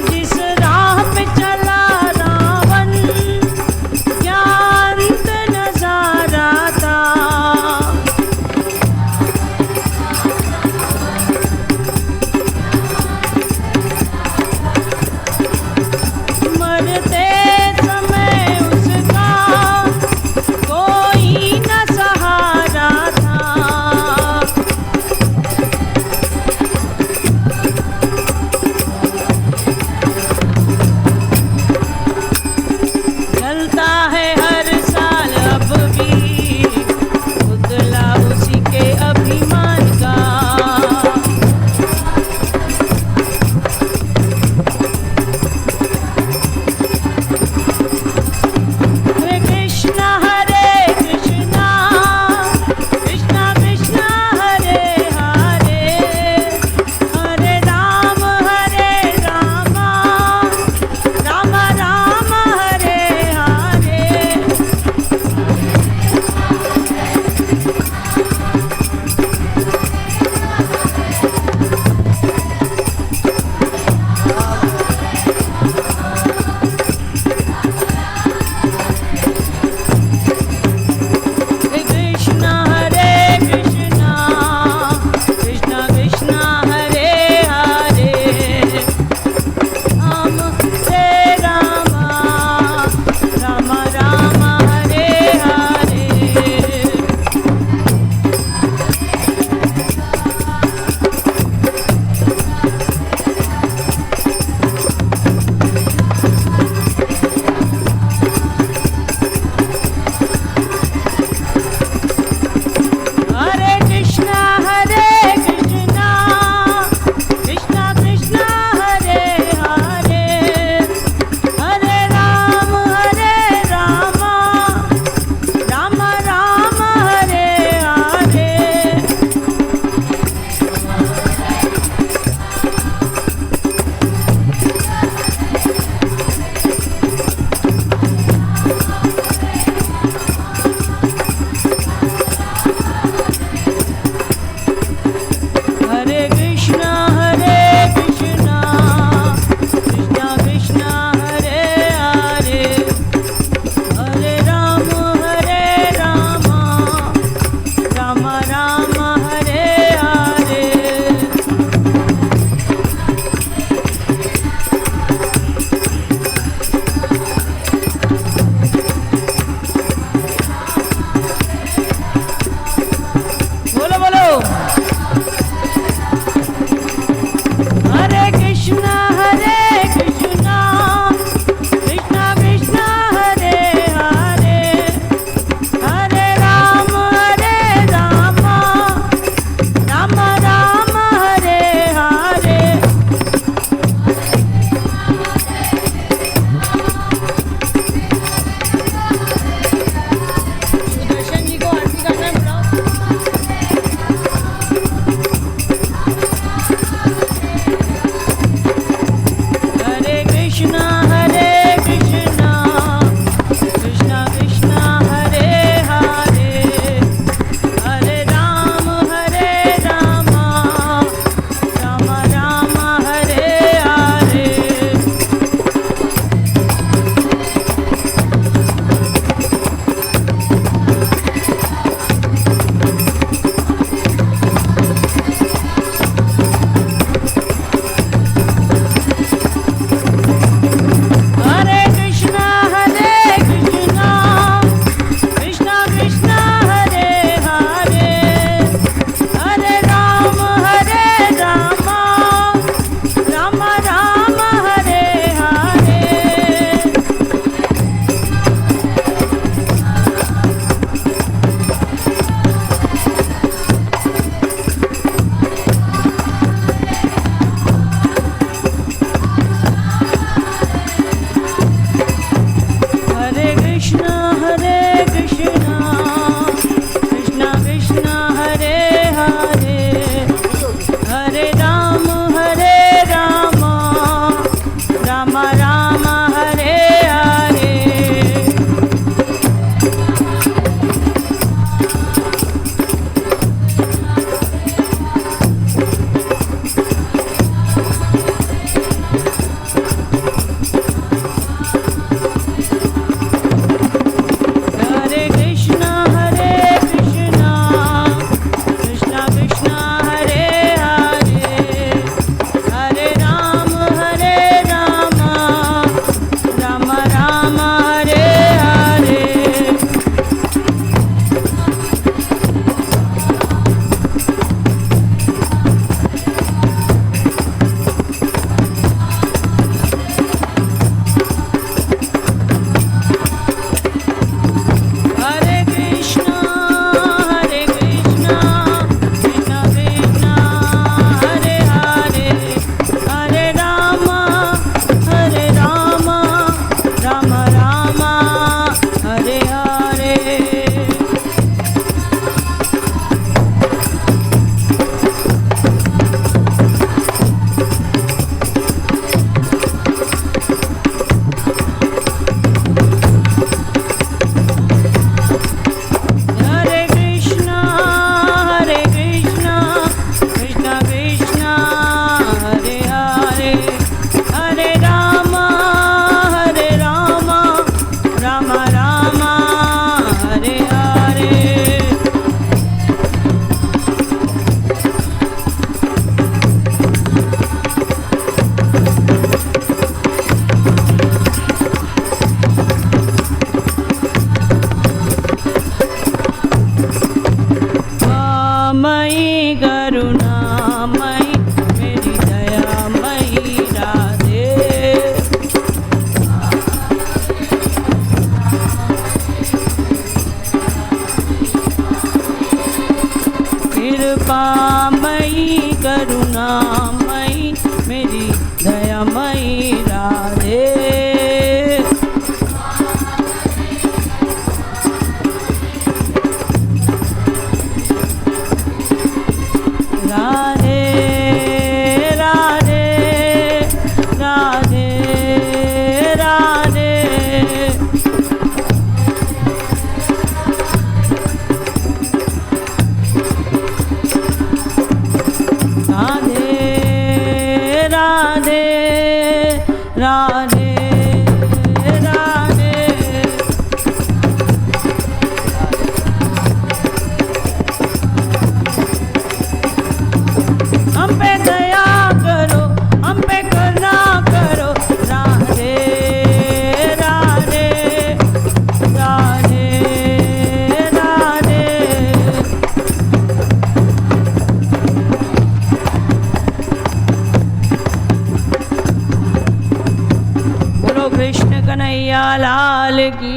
जिस राह पे चला रावण, दयामयी राधे। राधे राधे राधे राधे। राधे राधे राधे हम पे दया करो, हम पे करुणा करो। राधे राधे राधे राधे। बोलो कृष्ण कन्हैया लाल की।